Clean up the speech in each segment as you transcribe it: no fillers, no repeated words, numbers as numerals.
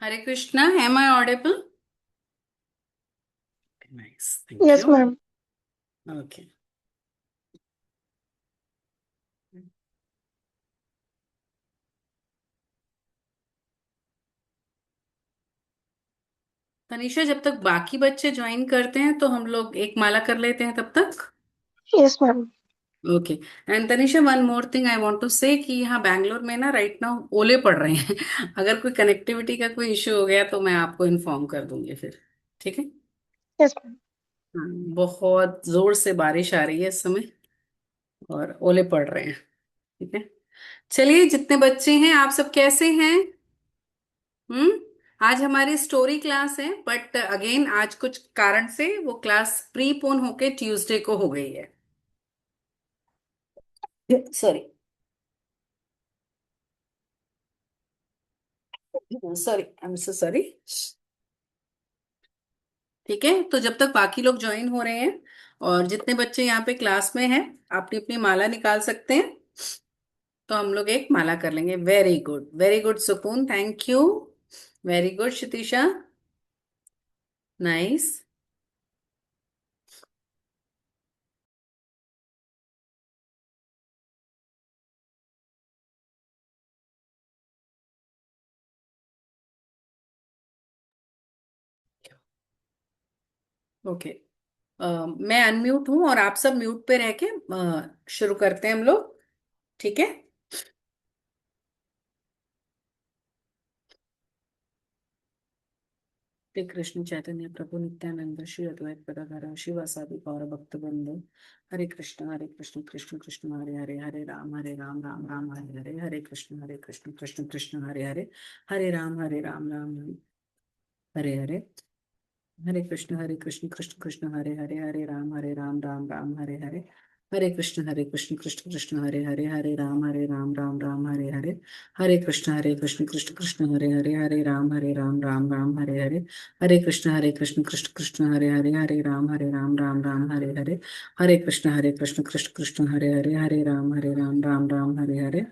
Hare Krishna, am I audible? Nice, thank Yes, you. ma'am. Okay. Tanisha, जब तक बाकी बच्चे ज्वाइन करते हैं तो हम लोग एक माला कर लेते हैं तब तक। Yes, ma'am. Okay. And Tanisha, one more thing I want to say कि यहाँ बैंगलोर में ना राइट नाउ ओले पड़ रहे हैं। अगर कोई कनेक्टिविटी का कोई इश्यू हो गया तो मैं आपको इन्फॉर्म कर दूंगी फिर। ठीक है। Yes, ma'am. हाँ, बहुत जोर से बारिश आ रही है इस समय और ओले पड़ रहे हैं। ठीक है। चलिए, जितने बच्चे हैं आप सब कैसे हैं? हम्म। आज हमारी स्टोरी क्लास है, बट अगेन आज कुछ कारण से वो क्लास प्रीपोन होके ट्यूसडे को हो गई है। Sorry. Sorry, I am so sorry. ठीक है, तो जब तक बाकी लोग ज्वाइन हो रहे हैं और जितने बच्चे यहाँ पे क्लास में हैं, अपनी अपनी माला निकाल सकते हैं। तो हम लोग एक माला कर लेंगे। Very good Sukoon, thank you. Very good Shitisha. Nice. Okay. मैं अनम्यूट हूं और आप सब म्यूट पे रह के शुरू करते हैं हम लोग। ठीक है। श्री कृष्ण चैतन्य प्रभु नित्यानंद श्री अद्वैत गदाधर शिवासादि गौर भक्त वृंद। हरे कृष्ण कृष्ण कृष्ण हरे हरे, हरे राम राम राम हरे हरे, हरे कृष्ण कृष्ण कृष्ण हरे हरे, हरे राम राम राम हरे हरे। हरे कृष्ण कृष्ण कृष्ण हरे हरे, हरे राम राम राम हरे हरे। हरे कृष्ण कृष्ण कृष्ण हरे हरे, हरे राम राम राम हरे हरे। हरे कृष्ण कृष्ण कृष्ण हरे हरे, हरे राम राम राम हरे हरे। हरे कृष्ण कृष्ण कृष्ण हरे हरे, हरे राम राम राम हरे हरे। हरे कृष्ण कृष्ण कृष्ण हरे हरे, हरे राम राम राम हरे हरे।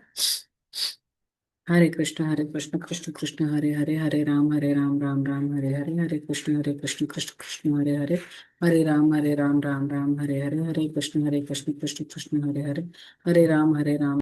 हरे कृष्ण कृष्ण कृष्ण हरे हरे, हरे राम राम राम हरे हरे। हरे कृष्ण कृष्ण कृष्ण हरे हरे, हरे राम राम राम हरे हरे। हरे कृष्ण कृष्ण कृष्ण हरे हरे, हरे राम।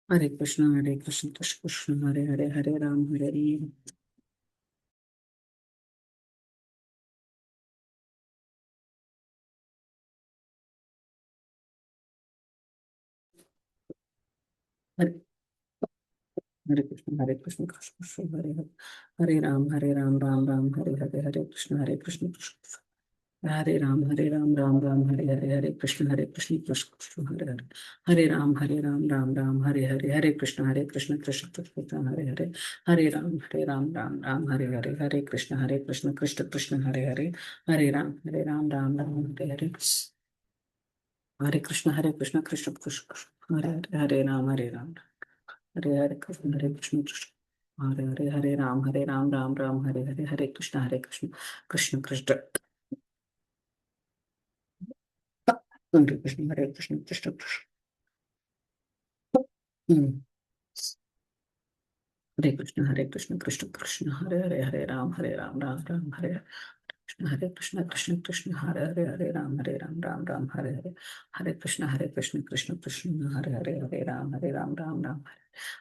हरे कृष्ण कृष्ण कृष्ण हरे हरे, हरे राम हरे राम। हरे हरे कृष्ण कृष्ण कृष्ण हरे हरे, हरे राम राम राम हरे हरे। हरे कृष्ण कृष्ण हरे राम राम हरे हरे, हरे कृष्ण कृष्ण कृष्ण हरे हरे। हरे राम राम हरे हरे, हरे कृष्ण कृष्ण कृष्ण हरे हरे। हरे राम राम हरे हरे, हरे कृष्ण कृष्ण कृष्ण हरे हरे। हरे राम राम हरे हरे। हरे कृष्ण कृष्ण कृष्ण कृष्ण हरे राम हरे कृष्ण कृष्ण हरे राम राम हरे हरे। हरे कृष्ण कृष्ण कृष्ण हरे कृष्ण कृष्ण कृष्ण। हम्म। हरे कृष्ण कृष्ण कृष्ण हरे हरे, हरे राम राम राम हरे हरे कृष्ण कृष्ण कृष्ण हरे राम राम राम हरे हरे। हरे कृष्ण कृष्ण कृष्ण हरे राम राम राम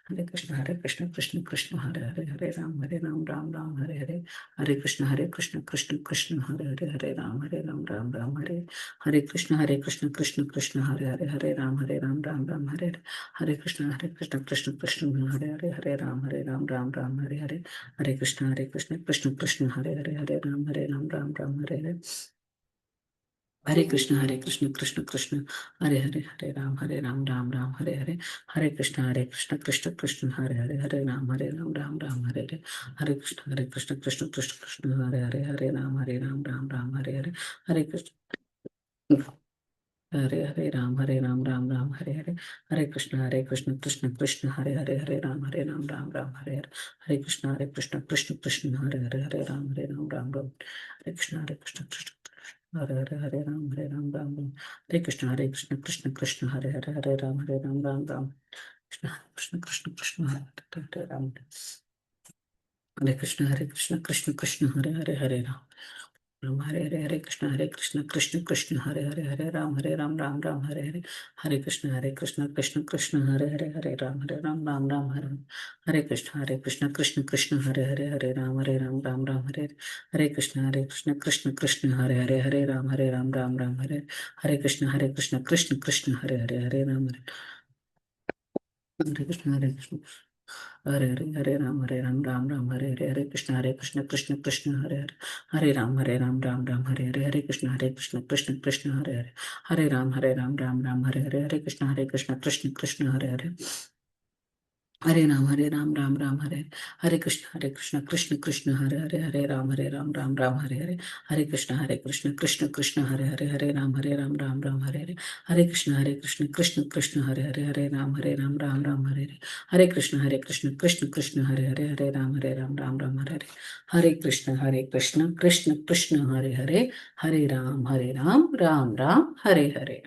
हरे कृष्ण कृष्ण कृष्ण हरे राम राम राम हरे हरे। हरे कृष्ण कृष्ण कृष्ण हरे राम राम राम हरे। हरे कृष्ण कृष्ण कृष्ण हरे राम राम राम हरे हरे। हरे कृष्ण कृष्ण कृष्ण हरे राम राम राम हरे हरे। हरे कृष्ण कृष्ण कृष्ण हरे राम राम राम राम हरे हरे। हरे Krishna Krishna Krishna Hare Ram Ram Ram Hare Krishna Krishna Krishna Hare Ram Ram Hare Krishna Krishna Krishna Krishna Hare Ram Ram Hare Krishna Hare Ram Ram Hare Krishna Krishna Krishna Hare Ram Ram Hare Krishna Krishna Krishna Hare Ram Ram Hare Krishna Krishna Hare Ram Ram Ram Hare Krishna Krishna Krishna Hare Ram Ram Krishna Krishna Krishna Hare Ram Hare Krishna Krishna Krishna Hare Ram Ram Hare Krishna Krishna Krishna Hare Ram Ram Ram Hare Krishna Krishna Krishna Hare Ram Ram Ram Hare Krishna Krishna Krishna Hare Ram Ram Ram Hare Krishna Krishna Krishna Hare Ram Ram Ram Hare Krishna Krishna Krishna Hare Ram Hare Krishna Hare Ram Ram Ram Hare Krishna Krishna Krishna Hare Ram Ram Ram Hare Krishna Krishna Krishna Hare Ram Ram Hare Krishna Krishna Krishna Hare Ram Ram Hare Krishna Krishna Krishna Hare Ram Ram Ram Hare Krishna Krishna Krishna Hare Ram Ram Hare Krishna Krishna Krishna Hare Ram Ram Ram Hare Krishna Krishna Krishna Hare Ram Ram Ram Hare Krishna Krishna Krishna Hare Ram Ram Ram Hare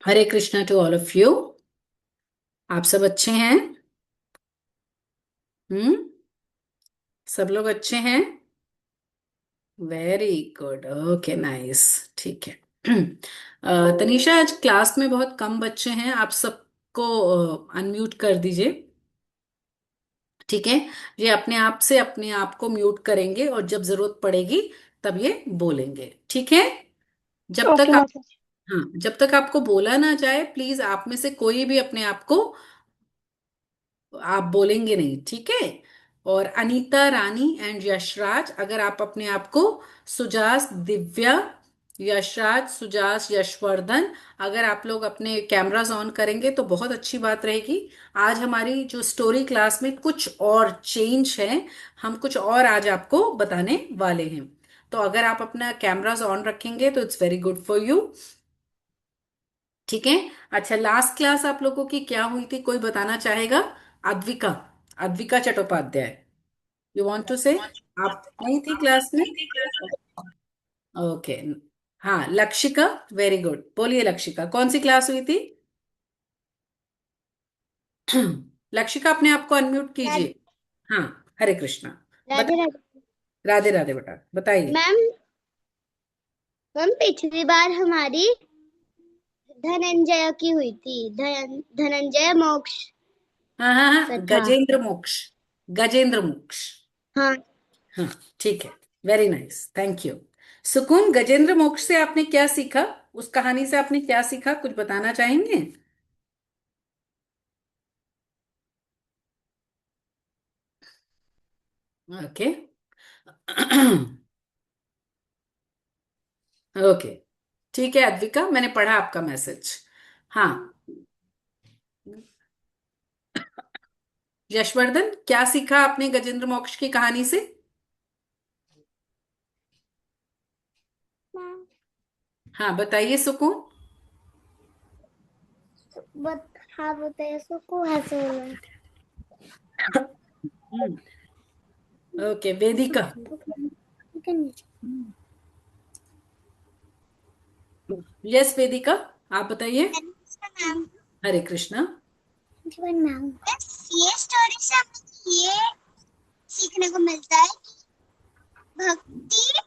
Hare Krishna to all of you. आप सब अच्छे हैं? हम्म। सब लोग अच्छे हैं? Very good, okay nice. ठीक है। तनीषा, आज क्लास में बहुत कम बच्चे हैं, आप सबको अनम्यूट कर दीजिए। ठीक है। ये अपने आप को म्यूट करेंगे और जब जरूरत पड़ेगी तब ये बोलेंगे, ठीक है? जब ओके तक आप, माता जी। हाँ, जब तक आपको बोला ना जाए प्लीज आप में से कोई भी अपने आप को, आप बोलेंगे नहीं, ठीक है? और अनीता, रानी एंड यशराज, अगर आप अपने आप को सुजास, दिव्या, यशराज, सुजास, यशवर्धन, अगर आप लोग अपने कैमरास ऑन करेंगे तो बहुत अच्छी बात रहेगी। आज हमारी जो स्टोरी क्लास में कुछ और चेंज है, हम कुछ और आज आपको बताने वाले हैं। तो अगर आप अपना कैमरास ऑन रखेंगे तो it's very good for you. ठीक है। अच्छा, लास्ट क्लास आप लोगों की क्या हुई थी, कोई बताना चाहेगा? Advika, Advika Chattopadhyay, you want to say? आप नहीं थी क्लास में? ओके। हाँ, लक्षिका, वेरी गुड, बोलिए लक्षिका, कौन सी क्लास हुई थी? लक्षिका, अपने आप को अनम्यूट कीजिए। हाँ, हरे कृष्णा। राधे बता, राधे। राधे राधे बेटा, बताइए। मैम, पिछली बार हमारी धनंजय की हुई थी। धनंजय मोक्ष हाँ हाँ हाँ, कथा। गजेंद्र मोक्ष, गजेंद्र मोक्ष। हाँ। हाँ, ठीक है, वेरी नाइस, थैंक यू। सुकून, गजेंद्र मोक्ष से आपने क्या सीखा? उस कहानी से आपने क्या सीखा, कुछ बताना चाहेंगे? ओके। ओके, ठीक है अद्विका, मैंने पढ़ा आपका मैसेज। हाँ, यशवर्धन, क्या सीखा आपने गजेंद्र मोक्ष की कहानी से? हाँ बताइए सुकून। हाँ, बताइए सुकू ऐसे बोला। ओके, वेदिका। यस वेदिका, आप बताइए। मैम, हरे कृष्णा। ये स्टोरी से हमें ये सीखने को मिलता है कि भक्ति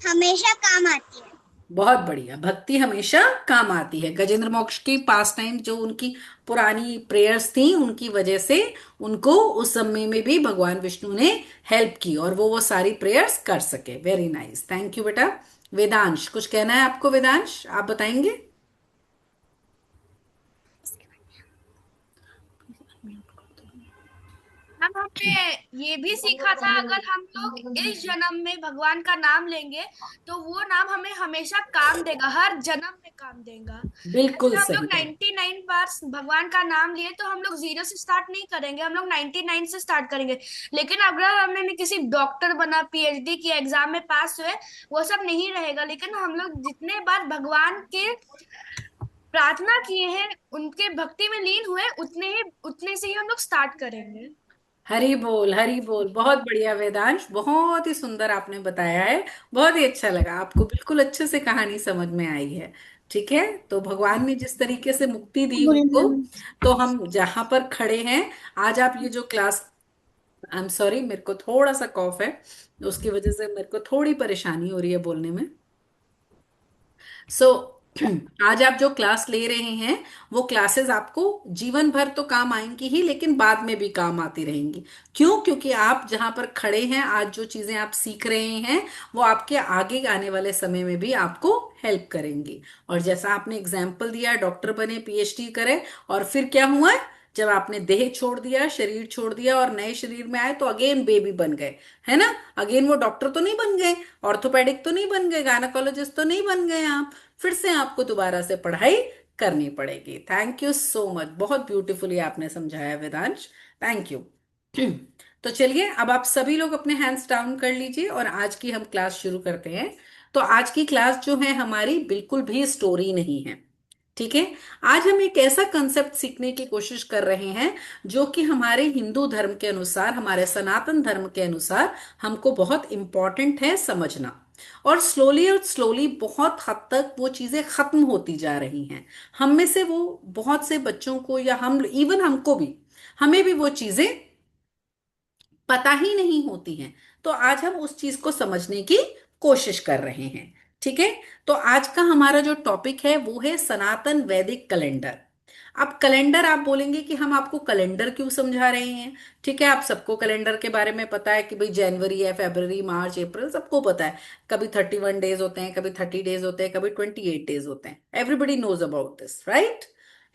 हमेशा काम आती है। बहुत बढ़िया, भक्ति हमेशा काम आती है। गजेंद्र मोक्ष की पास टाइम जो उनकी पुरानी प्रेयर्स थी उनकी वजह से उनको उस समय में भी भगवान विष्णु ने हेल्प की और वो सारी प्रेयर्स कर सके। वेरी नाइस, थैंक यू बेटा। वेदांश, कुछ कहना है आपको? वेदांश, आप बताएंगे? मैम हमने ये भी सीखा था, अगर हम लोग इस जन्म में भगवान का नाम लेंगे तो वो नाम हमें हमेशा काम देगा, हर जन्म में काम देगा। बिल्कुल जैसे हम लोग सही है। 99 बार भगवान का नाम लिए तो हम लोग 0 से स्टार्ट नहीं करेंगे, हम लोग 99 से स्टार्ट करेंगे। लेकिन अगर हमने किसी डॉक्टर बना, पीएचडी किया, एग्जाम में पास हुए, वो सब नहीं रहेगा। लेकिन हम लोग जितने बार भगवान के प्रार्थना किए हैं, उनके भक्ति में लीन हुए, उतने से ही हम लोग स्टार्ट करेंगे। हरी बोल, हरी बोल, बहुत बढ़िया वेदांश, बहुत ही सुंदर आपने बताया है। बहुत ही अच्छा लगा, आपको बिल्कुल अच्छे से कहानी समझ में आई है। ठीक है, तो भगवान ने जिस तरीके से मुक्ति दी उनको, तो हम जहां पर खड़े हैं, आज आप ये जो क्लास, आई एम सॉरी, मेरे को थोड़ा सा कॉफ है, उसकी वजह से मेरे को थोड़ी परेशानी हो रही है बोलने में। सो आज आप जो क्लास ले रहे हैं, वो क्लासेस आपको जीवन भर तो काम आएंगी ही, लेकिन बाद में भी काम आती रहेंगी। क्यों? क्योंकि आप जहां पर खड़े हैं आज, जो चीजें आप सीख रहे हैं, वो आपके आगे आने वाले समय में भी आपको हेल्प करेंगी। और जैसा आपने एग्जाम्पल दिया, डॉक्टर बने, पीएचडी करें, और फिर क्या हुआ? जब आपने देह छोड़ दिया, शरीर छोड़ दिया और नए शरीर में आए, तो अगेन बेबी बन गए, है ना? अगेन वो डॉक्टर तो नहीं बन गए, ऑर्थोपेडिक तो नहीं बन गए, गायनाकोलॉजिस्ट तो नहीं बन गए आप, फिर से आपको दोबारा से पढ़ाई करनी पड़ेगी। थैंक यू सो मच, बहुत ब्यूटीफुली आपने समझाया वेदांश, थैंक यू। तो चलिए, अब आप सभी लोग अपने हैंड्स डाउन कर लीजिए और आज की हम क्लास शुरू करते हैं। तो आज की क्लास जो है हमारी, बिल्कुल भी स्टोरी नहीं है। ठीक है, आज हम एक ऐसा कंसेप्ट सीखने की कोशिश कर रहे हैं जो कि हमारे हिंदू धर्म के अनुसार, हमारे सनातन धर्म के अनुसार हमको बहुत इंपॉर्टेंट है समझना। और स्लोली बहुत हद तक वो चीजें खत्म होती जा रही हैं। हम में से वो बहुत से बच्चों को, या हम इवन हमको भी, हमें भी वो चीजें पता ही नहीं होती हैं। तो आज हम उस चीज को समझने की कोशिश कर रहे हैं। ठीक है, तो आज का हमारा जो टॉपिक है वो है सनातन वैदिक कैलेंडर। अब कैलेंडर, आप बोलेंगे कि हम आपको कैलेंडर क्यों समझा रहे हैं? ठीक है, आप सबको कैलेंडर के बारे में पता है कि भाई जनवरी है, फरवरी, मार्च, अप्रैल, सबको पता है। कभी 31 डेज होते हैं, कभी 30 डेज होते हैं, कभी 28 डेज होते हैं। Everybody knows about this, right?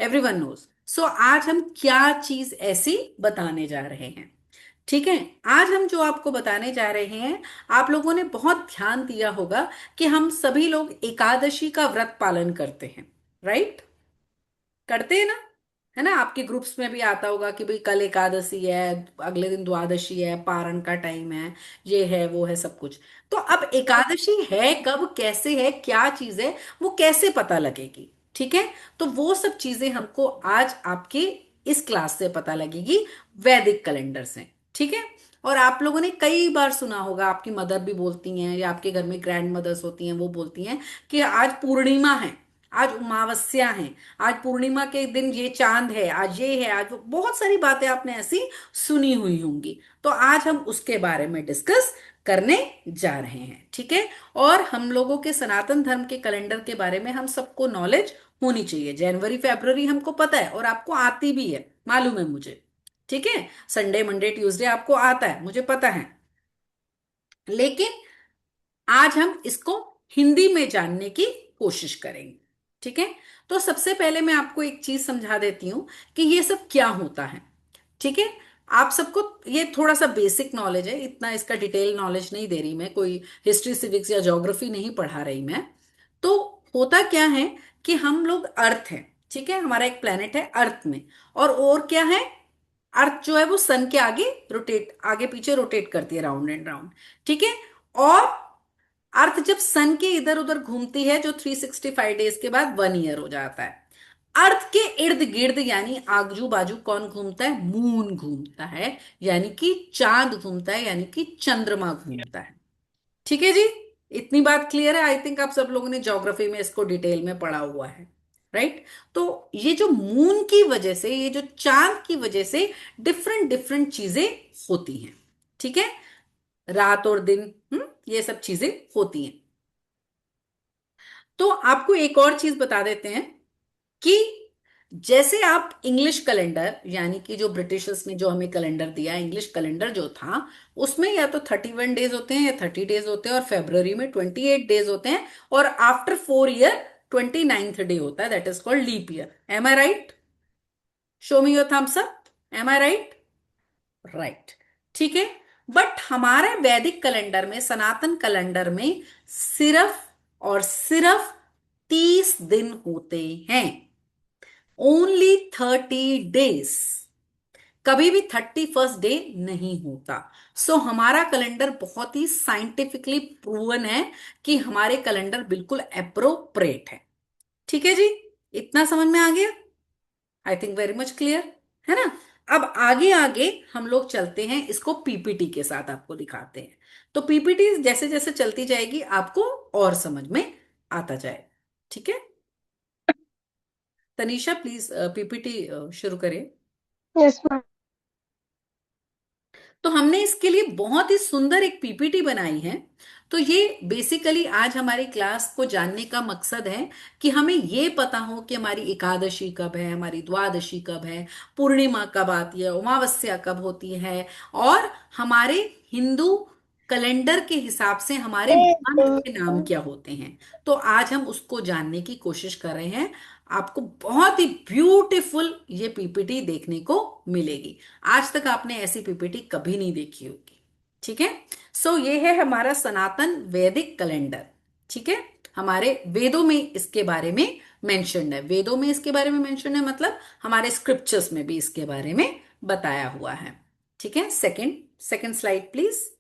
Everyone knows. So आज हम क्या चीज ऐसी बताने जा रहे हैं? ठीक है, आज हम जो आपको बताने जा रहे हैं, आप लोगों ने बहुत ध्यान दिया होगा कि हम सभी लोग एकादशी का व्रत पालन करते हैं, राइट? करते हैं ना? है ना? आपके ग्रुप्स में भी आता होगा कि भाई कल एकादशी है, अगले दिन द्वादशी है, पारण का टाइम है, ये है, वो है, सब कुछ। तो अब एकादशी है कब, कैसे है, क्या चीज है, वो कैसे पता लगेगी? ठीक है, तो वो सब चीजें हमको आज आपके इस क्लास से पता लगेगी, वैदिक कैलेंडर से। ठीक है, और आप लोगों ने कई बार सुना होगा, आपकी मदर भी बोलती हैं, या आपके घर में ग्रैंड मदर्स होती हैं, वो बोलती हैं कि आज पूर्णिमा है, आज उमावस्या है, आज पूर्णिमा के दिन ये चांद है, आज ये है, आज वो, बहुत सारी बातें आपने ऐसी सुनी हुई होंगी। तो आज हम उसके बारे में डिस्कस करने जा रहे हैं। ठीक है, और हम लोगों के सनातन धर्म के कैलेंडर के बारे में हम सबको नॉलेज होनी चाहिए। जनवरी फरवरी हमको पता है, और आपको आती भी है, मालूम है मुझे। ठीक है, संडे मंडे ट्यूसडे आपको आता है, मुझे पता है। लेकिन आज हम इसको हिंदी में जानने की कोशिश करेंगे। ठीक है, तो सबसे पहले मैं आपको एक चीज समझा देती हूं कि ये सब क्या होता है। ठीक है, आप सबको ये थोड़ा सा बेसिक नॉलेज है, इतना इसका डिटेल नॉलेज नहीं दे रही मैं, कोई हिस्ट्री सिविक्स या ज्योग्राफी नहीं पढ़ा रही मैं। तो होता क्या है कि हम लोग अर्थ हैं, ठीक है, हमारा एक प्लेनेट है अर्थ में, और क्या है, अर्थ जो है वो सन के आगे रोटेट, आगे पीछे रोटेट करती है, राउंड एंड राउंड। ठीक है, और अर्थ जब सन के इधर उधर घूमती है, जो 365 डेज के बाद 1 ईयर हो जाता है, अर्थ के इर्द गिर्द यानी आजू बाजू कौन घूमता है? मून घूमता है, यानी कि चांद घूमता है, यानी कि चंद्रमा घूमता है। ठीक है जी, इतनी बात क्लियर है? आई थिंक आप सब लोगों ने ज्योग्राफी में इसको डिटेल में पढ़ा हुआ है, राइट? तो ये जो मून की वजह से, ये जो चांद की वजह से डिफरेंट डिफरेंट चीजें होती हैं। ठीक है, रात और दिन, ये सब चीजें होती हैं। तो आपको एक और चीज बता देते हैं कि जैसे आप इंग्लिश कैलेंडर, यानी कि जो ब्रिटिशर्स ने जो हमें कैलेंडर दिया, इंग्लिश कैलेंडर जो था, उसमें या तो 31 डेज होते हैं या 30 डेज होते हैं, और फेब्रवरी में 28 डेज होते हैं, और आफ्टर 4 ईयर 29th डे होता है, that is called leap year. Am I right? Show me your thumbs up. Am I right? Right, ठीक है। बट हमारे वैदिक कैलेंडर में, सनातन कैलेंडर में सिर्फ और सिर्फ 30 दिन होते हैं। Only 30 days. कभी भी 31st डे नहीं होता। सो हमारा कैलेंडर बहुत ही साइंटिफिकली प्रूवन है कि हमारे कैलेंडर बिल्कुल अप्रोप्रिएट है। ठीक है जी, इतना समझ में आ गया? I think very much clear है ना। अब आगे आगे हम लोग चलते हैं, इसको पीपीटी के साथ आपको दिखाते हैं। तो पीपीटी जैसे जैसे चलती जाएगी आपको और समझ में आता जाए। ठीक है, तनीषा प्लीज पीपीटी शुरू करें। Yes ma'am. तो हमने इसके लिए बहुत ही सुंदर एक पीपीटी बनाई है। तो ये बेसिकली आज हमारी क्लास को जानने का मकसद है कि हमें ये पता हो कि हमारी एकादशी कब है, हमारी द्वादशी कब है, पूर्णिमा कब आती है, अमावस्या कब होती है, और हमारे हिंदू कैलेंडर के हिसाब से हमारे मंथ के नाम क्या होते हैं। तो आज हम उसको जानने की कोशिश कर रहे हैं। आपको बहुत ही ब्यूटीफुल ये पीपीटी देखने को मिलेगी। आज तक आपने ऐसी पीपीटी कभी नहीं देखी होगी। ठीक है, सो ये है हमारा सनातन वैदिक कैलेंडर। ठीक है, हमारे वेदों में इसके बारे में मेंशन है। वेदों में इसके बारे में मेंशन है मतलब हमारे स्क्रिप्चर्स में भी इसके बारे में बताया हुआ है। ठीक है, सेकंड सेकंड स्लाइड प्लीज।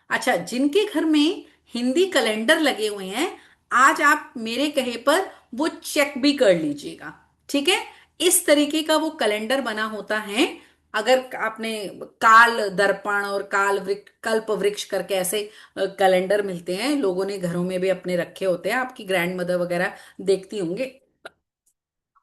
अच्छा, जिनके घर में हिंदी कैलेंडर लगे हुए हैं, आज आप मेरे कहे पर वो चेक भी कर लीजिएगा। ठीक है, इस तरीके का वो कैलेंडर बना होता है। अगर आपने काल दर्पण और काल वृक्ष, कल्प वृक्ष करके ऐसे कैलेंडर मिलते हैं, लोगों ने घरों में भी अपने रखे होते हैं, आपकी ग्रैंड मदर वगैरह देखती होंगे,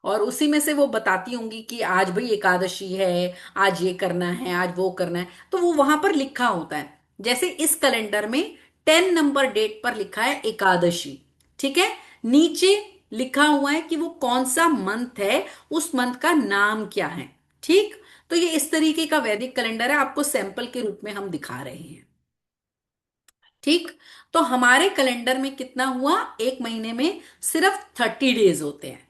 और उसी में से वो बताती होंगी कि आज भाई एकादशी है, आज ये करना है, आज वो करना है, तो वो वहां पर लिखा होता है। जैसे इस कैलेंडर में 10 नंबर डेट पर लिखा है एकादशी। ठीक है, नीचे लिखा हुआ है कि वो कौन सा मंथ है, उस मंथ का नाम क्या है। ठीक, तो ये इस तरीके का वैदिक कैलेंडर है, आपको सैंपल के रूप में हम दिखा रहे हैं। ठीक, तो हमारे कैलेंडर में कितना हुआ, एक महीने में सिर्फ 30 डेज होते हैं।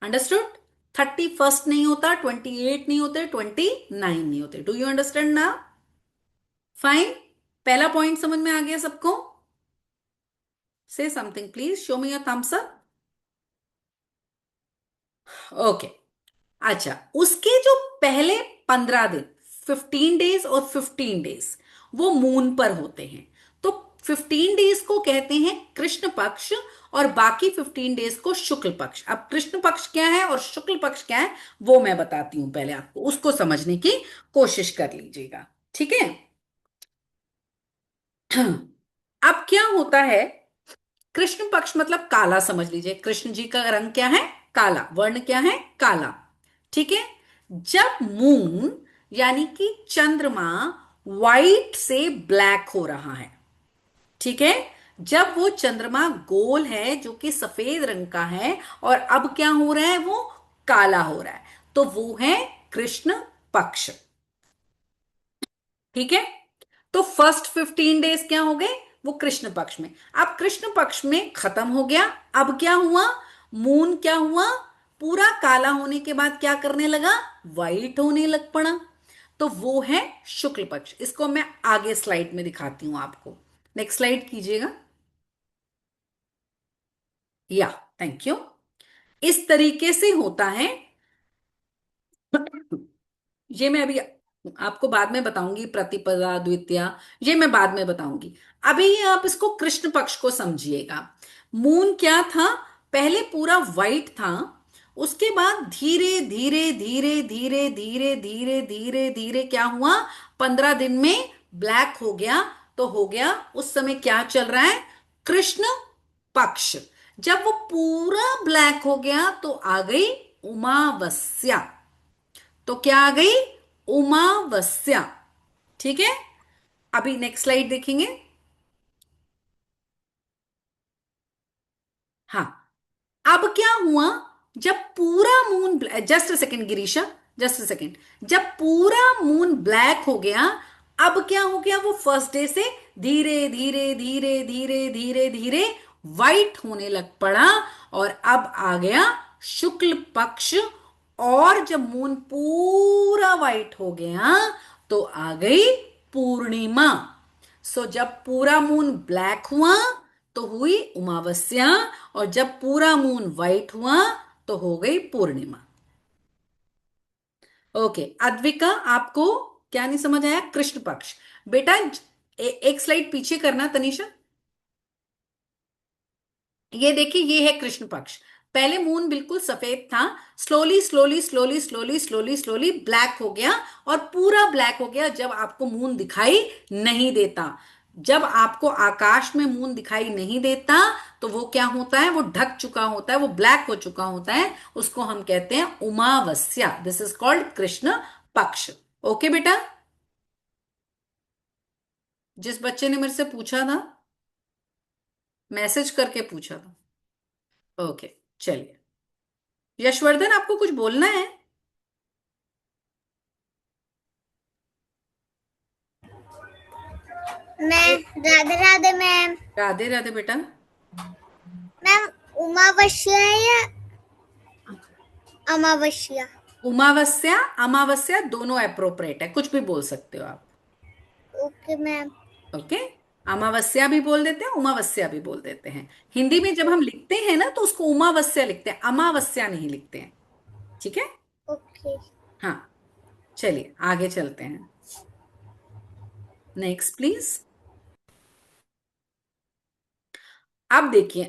अंडरस्टूड? 31st नहीं होता, 28 नहीं होते, 29 नहीं होते। डू यू अंडरस्टैंड ना? फाइन, पहला पॉइंट समझ में आ गया सबको? से something please, show me your thumbs up. Okay, अच्छा, उसके जो पहले 15 दिन, 15 डेज और 15 डेज, वो मून पर होते हैं। तो 15 डेज को कहते हैं कृष्ण पक्ष, और बाकी 15 डेज को शुक्ल पक्ष। अब कृष्ण पक्ष क्या है और शुक्ल पक्ष क्या है वो मैं बताती हूं, पहले आपको उसको समझने की कोशिश कर लीजिएगा। ठीक है, अब क्या होता है, कृष्ण पक्ष मतलब काला समझ लीजिए। कृष्ण जी का रंग क्या है, काला, वर्ण क्या है, काला। ठीक है, जब मून यानी कि चंद्रमा व्हाइट से ब्लैक हो रहा है, ठीक है, जब वो चंद्रमा गोल है जो कि सफेद रंग का है, और अब क्या हो रहा है, वो काला हो रहा है, तो वो है कृष्ण पक्ष। ठीक है, तो फर्स्ट 15 डेज क्या हो गए, वो कृष्ण पक्ष में। अब कृष्ण पक्ष में खत्म हो गया, अब क्या हुआ, मून क्या हुआ, पूरा काला होने के बाद क्या करने लगा, व्हाइट होने लग पड़ा, तो वो है शुक्ल पक्ष। इसको मैं आगे स्लाइड में दिखाती हूं आपको। नेक्स्ट स्लाइड कीजिएगा। या, थैंक यू। इस तरीके से होता है। ये मैं अभी आपको बाद में बताऊंगी, प्रतिपदा द्वितीया, ये मैं बाद में बताऊंगी। अभी आप इसको कृष्ण पक्ष को समझिएगा। मून क्या था, पहले पूरा व्हाइट था, उसके बाद धीरे धीरे धीरे धीरे धीरे धीरे धीरे धीरे क्या हुआ, 15 दिन में ब्लैक हो गया। तो हो गया, उस समय क्या चल रहा है, कृष्ण पक्ष। जब वो पूरा ब्लैक हो गया तो आ गई उमावस्या। तो क्या आ गई, उमावस्या। ठीक है, अभी नेक्स्ट स्लाइड देखेंगे। हाँ, अब क्या हुआ, जब पूरा moon, just a second Girisha, just a second, जब पूरा मून ब्लैक हो गया, अब क्या हो गया, वो फर्स्ट डे से धीरे धीरे धीरे धीरे धीरे धीरे वाइट होने लग पड़ा, और अब आ गया शुक्ल पक्ष। और जब मून पूरा वाइट हो गया तो आ गई पूर्णिमा। सो जब पूरा मून ब्लैक हुआ तो हुई अमावस्या, और जब पूरा मून व्हाइट हुआ तो हो गई पूर्णिमा। ओके अद्विका, आपको क्या नहीं समझ आया? कृष्ण पक्ष। बेटा एक स्लाइड पीछे करना तनीषा। ये देखिए, ये है कृष्ण पक्ष। पहले मून बिल्कुल सफेद था, slowly slowly slowly slowly slowly slowly black हो गया, और पूरा ब्लैक हो गया जब आपको मून दिखाई नहीं देता। जब आपको आकाश में मून दिखाई नहीं देता तो वो क्या होता है? वो ढक चुका होता है, वो ब्लैक हो चुका होता है, उसको हम कहते हैं उमावस्या। दिस इज कॉल्ड कृष्ण पक्ष। ओके बेटा, जिस बच्चे ने मेरे से पूछा था, मैसेज करके पूछा था। ओके चलिए, यशवर्धन आपको कुछ बोलना है? मैं राधे राधे मैम। राधे राधे बेटा। मैम उमावस्या है या अमावस्या? उमावस्या अमावस्या दोनों अप्रोप्रिएट है, कुछ भी बोल सकते हो आप। Okay ma'am. ओके, अमावस्या भी बोल देते हैं, उमावस्या भी बोल देते हैं। हिंदी में जब हम लिखते हैं ना तो उसको उमावस्या लिखते हैं, अमावस्या नहीं लिखते हैं। ठीक है, ओके। हाँ। चलिए आगे चलते हैं, नेक्स्ट प्लीज। अब देखिए,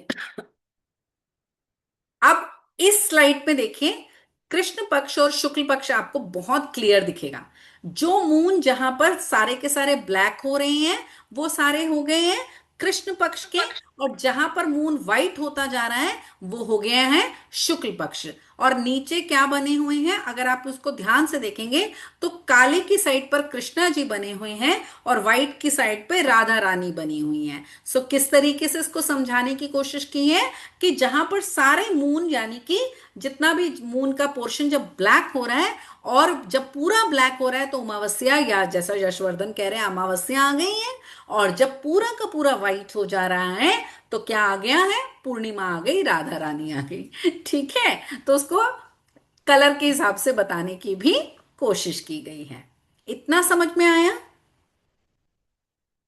अब इस स्लाइड में देखिए, कृष्ण पक्ष और शुक्ल पक्ष आपको बहुत क्लियर दिखेगा। जो मून जहां पर सारे के सारे ब्लैक हो रहे हैं वो सारे हो गए हैं कृष्ण पक्ष के, और जहां पर मून व्हाइट होता जा रहा है वो हो गया है शुक्ल पक्ष। और नीचे क्या बने हुए हैं अगर आप उसको ध्यान से देखेंगे तो काले की साइड पर कृष्णा जी बने हुए हैं और व्हाइट की साइड पे राधा रानी बनी हुई हैं। सो किस तरीके से इसको समझाने की कोशिश की है कि जहां पर सारे मून, यानी कि जितना भी मून का पोर्शन जब ब्लैक हो रहा है और जब पूरा ब्लैक हो रहा है तो अमावस्या, या जैसा यशवर्धन कह रहे हैं अमावस्या आ गई है, और जब पूरा का पूरा व्हाइट हो जा रहा है तो क्या आ गया है? पूर्णिमा आ गई, राधा रानी आ गई। ठीक है, तो उसको कलर के हिसाब से बताने की भी कोशिश की गई है। इतना समझ में आया?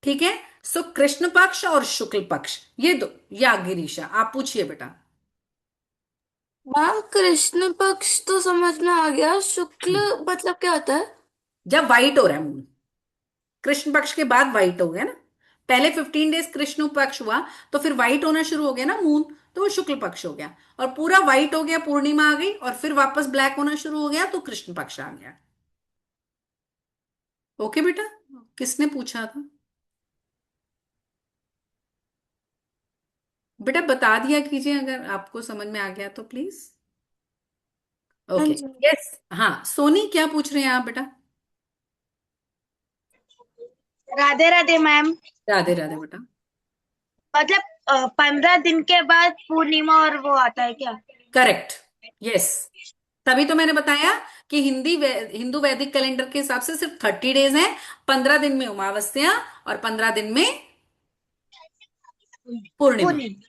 ठीक है, सो कृष्ण पक्ष और शुक्ल पक्ष ये दो। या गिरीशा आप पूछिए बेटा। मैम कृष्ण पक्ष तो समझ में आ गया, शुक्ल मतलब क्या होता है? जब व्हाइट हो रहा है मून, कृष्ण पक्ष के बाद व्हाइट हो गया ना, पहले 15 डेज कृष्ण पक्ष हुआ तो फिर व्हाइट होना शुरू हो गया ना मून, तो वो शुक्ल पक्ष हो गया, और पूरा व्हाइट हो गया, पूर्णिमा आ गई, और फिर वापस ब्लैक होना शुरू हो गया तो कृष्ण पक्ष आ गया। ओके बेटा, किसने पूछा था? बेटा बता दिया कीजिए अगर आपको समझ में आ गया तो प्लीज। हाँ ओके, जी। यस, हाँ सोनी क्या पूछ रहे हैं आप बेटा? राधे राधे मैम। राधे राधे बेटा। मतलब 15 दिन के बाद पूर्णिमा और वो आता है क्या? Correct, yes. तभी तो मैंने बताया कि हिंदू वैदिक कैलेंडर के हिसाब से सिर्फ 30 डेज हैं। 15 दिन में अमावस्या और 15 दिन में पूर्णिमा। पूर्णिमा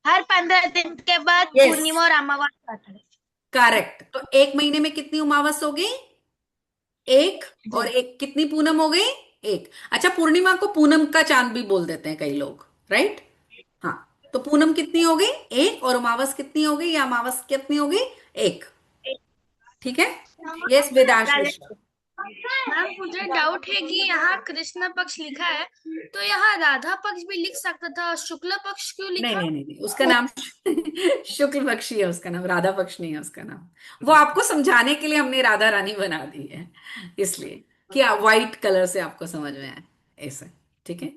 हर 15 दिन के बाद यस, पूर्णिमा और अमावस्या आता है। करेक्ट। तो एक महीने में कितनी अमावस हो गई? एक। और जी। एक कितनी पूनम हो गई? एक। अच्छा, पूर्णिमा को पूनम का चांद भी बोल देते हैं कई लोग, राइट? हाँ, तो पूनम कितनी हो गई? एक। और अमावस कितनी हो गई, या अमावस कितनी हो गई? एक। ठीक है, यस वेदांशु। राधे। मैम मुझे डाउट है कि यहाँ कृष्ण पक्ष लिखा है, तो यहाँ राधा पक्ष भी लिख सकता था, शुक्ल पक्ष क्यों नहीं लिखा? नहीं नहीं नहीं, उसका नाम शुक्ल पक्षी है, उसका नाम राधा पक्ष नहीं है उसका नाम। वो आपको समझाने के लिए हमने राधा रानी बना दी है, इसलिए कि व्हाइट कलर से आपको समझ में आए ऐसा। ठीक है,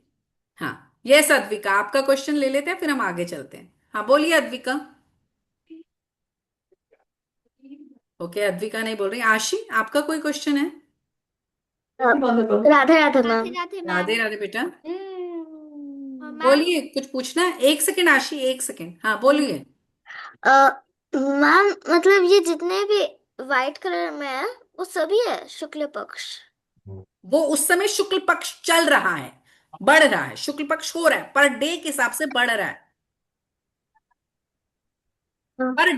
हाँ। यस अद्विका, आपका क्वेश्चन ले लेते हैं फिर हम आगे चलते हैं। हाँ बोलिए अद्विका। ओके, अद्विका नहीं बोल रही। आशी, आपका कोई क्वेश्चन है? राधे राधे राधे मैम। राधे राधे मैम। राधे बेटा। मैम बोलिए, कुछ पूछना है? एक सेकेंड आशी, एक सेकेंड, हाँ बोलिए। मैम मतलब ये जितने भी वाइट कलर में है वो सभी है शुक्ल पक्ष? वो उस समय शुक्ल पक्ष चल रहा है, बढ़ रहा है, शुक्ल पक्ष हो रहा है, पर डे के हिसाब से बढ़ रहा है। हाँ। पर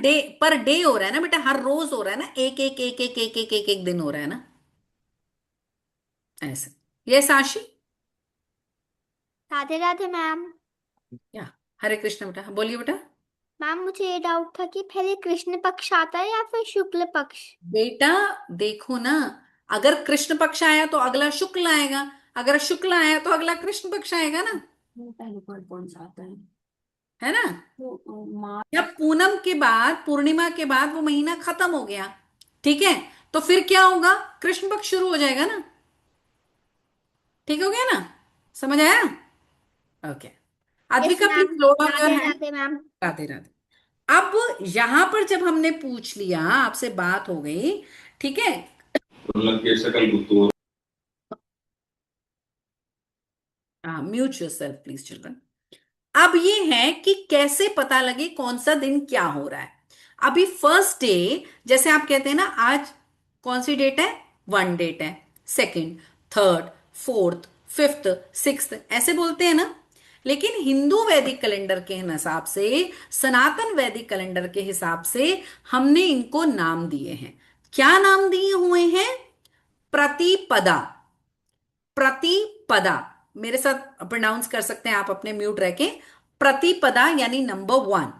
डे हो रहा है ना बेटा, हर रोज हो रहा है ना, एक एक एक एक एक एक एक, एक दिन हो रहा है ना। ऐसे। ये साशी राधे राधे मैम। या हरे कृष्ण बेटा, बोलिए बेटा। मैम मुझे ये डाउट था कि पहले कृष्ण पक्ष आता है या फिर शुक्ल पक्ष? बेटा देखो ना, अगर कृष्ण पक्ष आया तो अगला शुक्ल आएगा, अगर शुक्ल आया तो अगला कृष्ण पक्ष आएगा ना, वो पहले पर कौन सा आता है? है ना। वो माँ जब पूनम के बाद, पूर्णिमा के बाद वो महीना खत्म हो गया, ठीक है, तो फिर क्या होगा, कृष्ण पक्ष शुरू हो जाएगा ना। ठीक हो गया ना, समझ आया? Okay. Yes Advika please ma'am. Low down your Radhe hand. Radhe ma'am. Radhe Radhe. अब यहां पर जब हमने पूछ लिया, आपसे बात हो गई, ठीक है, म्यूट योरसेल्फ प्लीज चिल्ड्रन। अब ये है कि कैसे पता लगे कौन सा दिन क्या हो रहा है। अभी फर्स्ट डे, जैसे आप कहते हैं ना, आज कौन सी डेट है, वन डेट है, second, third, fourth, fifth, sixth, ऐसे बोलते हैं ना। लेकिन हिंदू वैदिक कैलेंडर के हिसाब से, सनातन वैदिक कैलेंडर के हिसाब से हमने इनको नाम दिए हैं। क्या नाम दिए हुए हैं? प्रतिपदा। प्रतिपदा, मेरे साथ प्रोनाउंस कर सकते हैं आप अपने म्यूट रह के। प्रतिपदा यानी नंबर 1,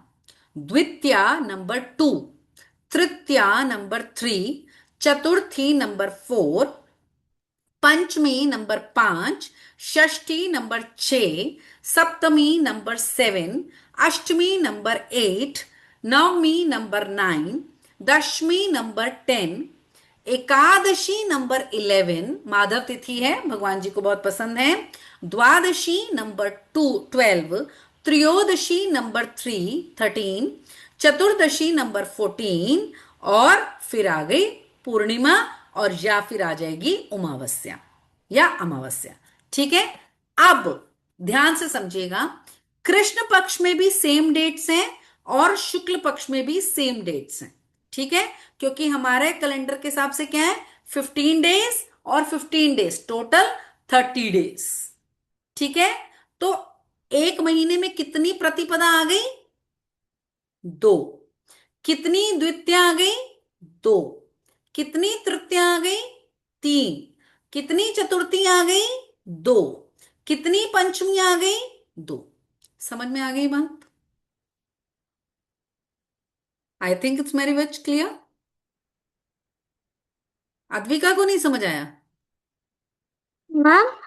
द्वितीया नंबर 2, तृतीया नंबर 3, चतुर्थी नंबर 4, पंचमी नंबर 5, षष्ठी नंबर 6, सप्तमी नंबर 7, अष्टमी नंबर 8, नवमी नंबर 9, दशमी नंबर 10, एकादशी नंबर 11, माधव तिथि है, भगवान जी को बहुत पसंद है। द्वादशी नंबर 12, त्रयोदशी नंबर 13, चतुर्दशी नंबर 14, और फिर आ गई पूर्णिमा, और या फिर आ जाएगी उमावस्या या अमावस्या। ठीक है। अब ध्यान से समझिएगा, कृष्ण पक्ष में भी सेम डेट्स हैं और शुक्ल पक्ष में भी सेम डेट्स हैं। ठीक है, क्योंकि हमारे कैलेंडर के हिसाब से क्या है, 15 डेज और 15 डेज, टोटल 30 डेज। ठीक है, तो एक महीने में कितनी प्रतिपदा आ गई? 2। कितनी द्वितीया आ गई? 2। कितनी तृतीया आ गई? 3। कितनी चतुर्थी आ गई? 2। कितनी पंचमी आ गई? 2। समझ में आ गई बात? I think it's very much clear. Advika को नहीं समझ आया? मैम हाँ,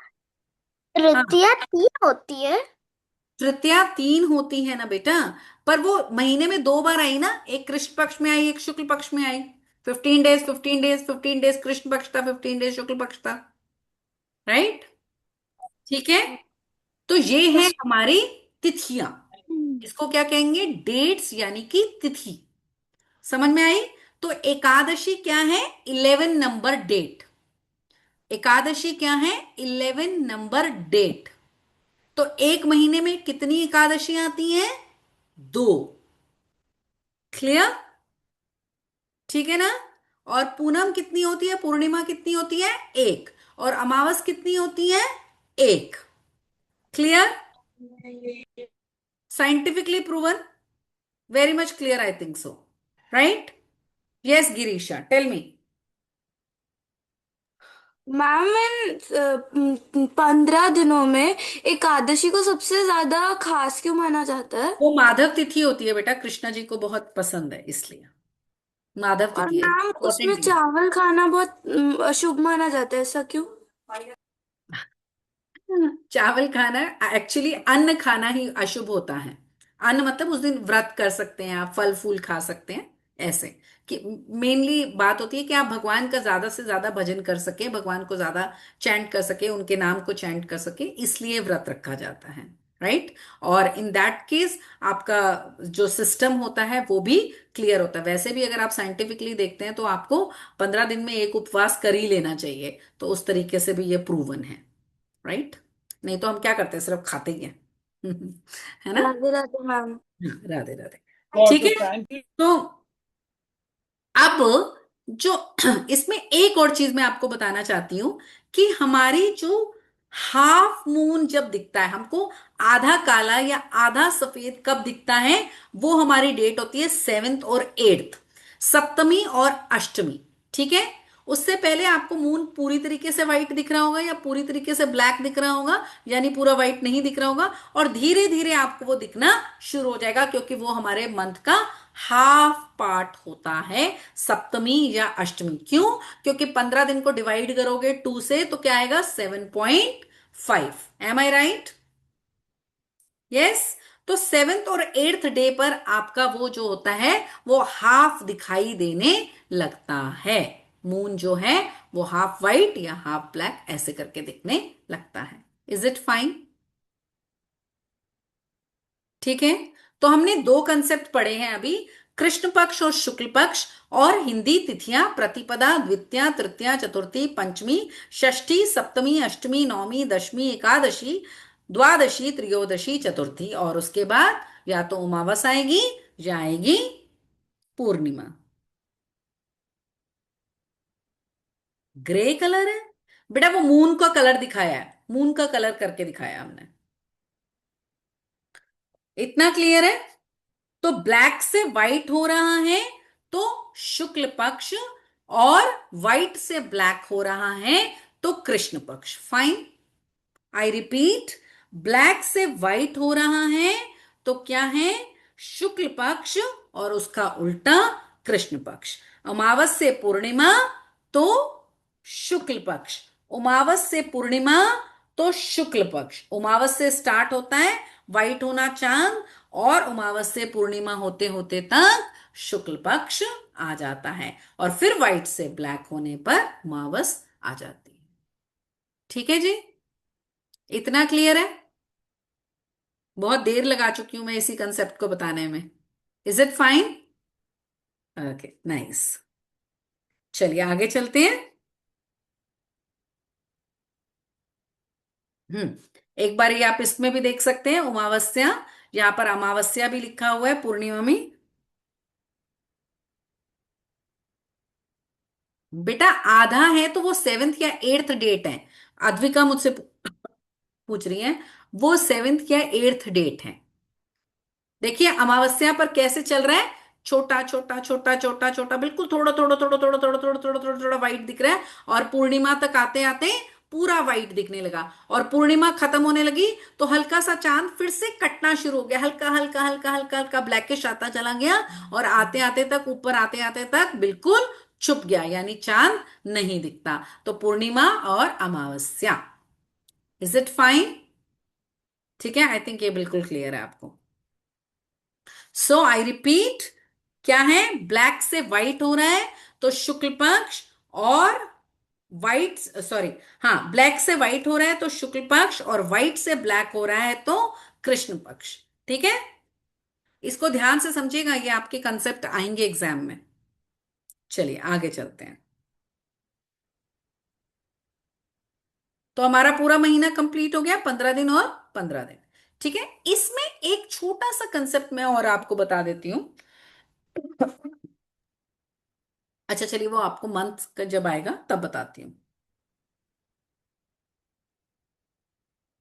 तृतीया 3 होती है। तृतीया 3 होती है ना बेटा, पर वो महीने में 2 बार आई ना, एक कृष्ण पक्ष में आई, एक शुक्ल पक्ष में आई। 15 डेज, 15 डेज, 15 डेज कृष्ण पक्ष था, 15 डेज शुक्ल पक्ष था। राइट? ठीक है, तो ये है हमारी तिथियां। इसको क्या कहेंगे? डेट्स यानी कि तिथि। समझ में आई? तो एकादशी क्या है? 11 नंबर डेट। एकादशी क्या है? 11 नंबर डेट। तो एक महीने में कितनी एकादशी आती हैं? 2। क्लियर? ठीक है ना। और पूनम कितनी होती है, पूर्णिमा कितनी होती है? 1। और अमावस कितनी होती है? 1। Clear? Scientifically proven, very much clear, I think so. Right? Yes Girisha, tell me. Ma'am इन 15 दिनों में एकादशी को सबसे ज्यादा खास क्यों माना जाता है? वो माधव तिथि होती है बेटा, कृष्णा जी को बहुत पसंद है इसलिए माधव और तिथि है, मैम उसमें इंपॉर्टेंट डे। चावल खाना बहुत अशुभ माना जाता है, ऐसा क्यों? चावल खाना, एक्चुअली अन्न खाना ही अशुभ होता है। अन्न मतलब उस दिन व्रत कर सकते हैं आप, फल फूल खा सकते हैं, ऐसे कि मेनली बात होती है कि आप भगवान का ज्यादा से ज्यादा भजन कर सके, भगवान को ज्यादा चैंट कर सके, उनके नाम को चैंट कर सके, इसलिए व्रत रखा जाता है। राइट? और इन दैट केस आपका जो सिस्टम होता है वो भी क्लियर होता है। वैसे भी अगर आप साइंटिफिकली देखते हैं तो आपको 15 दिन में एक उपवास कर ही लेना चाहिए, तो उस तरीके से भी ये प्रूवन है। राइट? नहीं तो हम क्या करते हैं, सिर्फ खाते ही हैं। है ना। राधे राधे मैम। हाँ, राधे राधे। ठीक है, तो अब जो इसमें एक और चीज मैं आपको बताना चाहती हूं कि हमारी जो हाफ मून जब दिखता है हमको, आधा काला या आधा सफेद कब दिखता है, वो हमारी डेट होती है 7th और 8th, सप्तमी और अष्टमी। ठीक है, उससे पहले आपको मून पूरी तरीके से व्हाइट दिख रहा होगा या पूरी तरीके से ब्लैक दिख रहा होगा, यानी पूरा व्हाइट नहीं दिख रहा होगा, और धीरे धीरे आपको वो दिखना शुरू हो जाएगा, क्योंकि वो हमारे मंथ का हाफ पार्ट होता है, सप्तमी या अष्टमी। क्यों? क्योंकि 15 दिन को डिवाइड करोगे 2 से तो क्या आएगा? 7.5। M I right? यस। तो 7th और 8th डे पर आपका वो जो होता है वो हाफ दिखाई देने लगता है। मून जो है वो हाफ वाइट या हाफ ब्लैक ऐसे करके दिखने लगता है। Is it fine? ठीक है। तो हमने 2 कंसेप्ट पढ़े हैं अभी, कृष्ण पक्ष और शुक्ल पक्ष, और हिंदी तिथियां प्रतिपदा, द्वितीया, तृतीया, चतुर्थी, पंचमी, षष्ठी, सप्तमी, अष्टमी, नवमी, दशमी, एकादशी, द्वादशी, त्रयोदशी, चतुर्थी, और उसके बाद या तो उमावस आएगी या आएगी पूर्णिमा। ग्रे कलर है बेटा, वो मून का कलर दिखाया है, मून का कलर करके दिखाया हमने। इतना क्लियर है? तो ब्लैक से व्हाइट हो रहा है तो शुक्ल पक्ष, और व्हाइट से ब्लैक हो रहा है तो कृष्ण पक्ष। फाइन। आई रिपीट, ब्लैक से व्हाइट हो रहा है तो क्या है? शुक्ल पक्ष, और उसका उल्टा कृष्ण पक्ष। अमावस से पूर्णिमा तो शुक्ल पक्ष, उमावस से पूर्णिमा तो शुक्ल पक्ष। उमावस से स्टार्ट होता है व्हाइट होना चांद, और उमावस से पूर्णिमा होते होते तक शुक्ल पक्ष आ जाता है, और फिर व्हाइट से ब्लैक होने पर उमावस आ जाती है। ठीक है जी? इतना क्लियर है? बहुत देर लगा चुकी हूं मैं इसी कंसेप्ट को बताने में। Is it fine? Okay, nice. चलिए आगे चलते हैं। एक बार ये आप इसमें भी देख सकते हैं, उमावस्या, यहां पर अमावस्या भी लिखा हुआ है पूर्णिमा में। बेटा आधा है तो वो 7th या 8th डेट है। अद्विका मुझसे पूछ रही है, वो 7th या 8th डेट है। देखिए अमावस्या पर कैसे चल रहा है, छोटा छोटा छोटा छोटा छोटा, बिल्कुल थोड़ा थोड़ा थोड़ा थोड़ा थोड़ा थोड़ा थोड़ा थोड़ा थोड़ा व्हाइट दिख रहा है, और पूर्णिमा तक आते आते पूरा व्हाइट दिखने लगा, और पूर्णिमा खत्म होने लगी तो हल्का सा चांद फिर से कटना शुरू हो गया, हल्का हल्का हल्का हल्का हल्का ब्लैकिश आता चला गया, और आते आते तक ऊपर आते आते तक बिल्कुल छुप गया, यानी चांद नहीं दिखता। तो पूर्णिमा और अमावस्या। Is it fine? ठीक है, आई थिंक ये बिल्कुल क्लियर है आपको। सो आई रिपीट, क्या है? ब्लैक से व्हाइट हो रहा है तो शुक्ल पक्ष, और व्हाइट, सॉरी, हाँ, ब्लैक से व्हाइट हो रहा है तो शुक्ल पक्ष, और व्हाइट से ब्लैक हो रहा है तो कृष्ण पक्ष। ठीक है, इसको ध्यान से समझिएगा, ये आपके कंसेप्ट आएंगे एग्जाम में। चलिए आगे चलते हैं। तो हमारा पूरा महीना कंप्लीट हो गया, 15 दिन और 15 दिन। ठीक है, इसमें एक छोटा सा कंसेप्ट मैं और आपको बता देती हूं। अच्छा चलिए, वो आपको मंथ का जब आएगा तब बताती हूँ।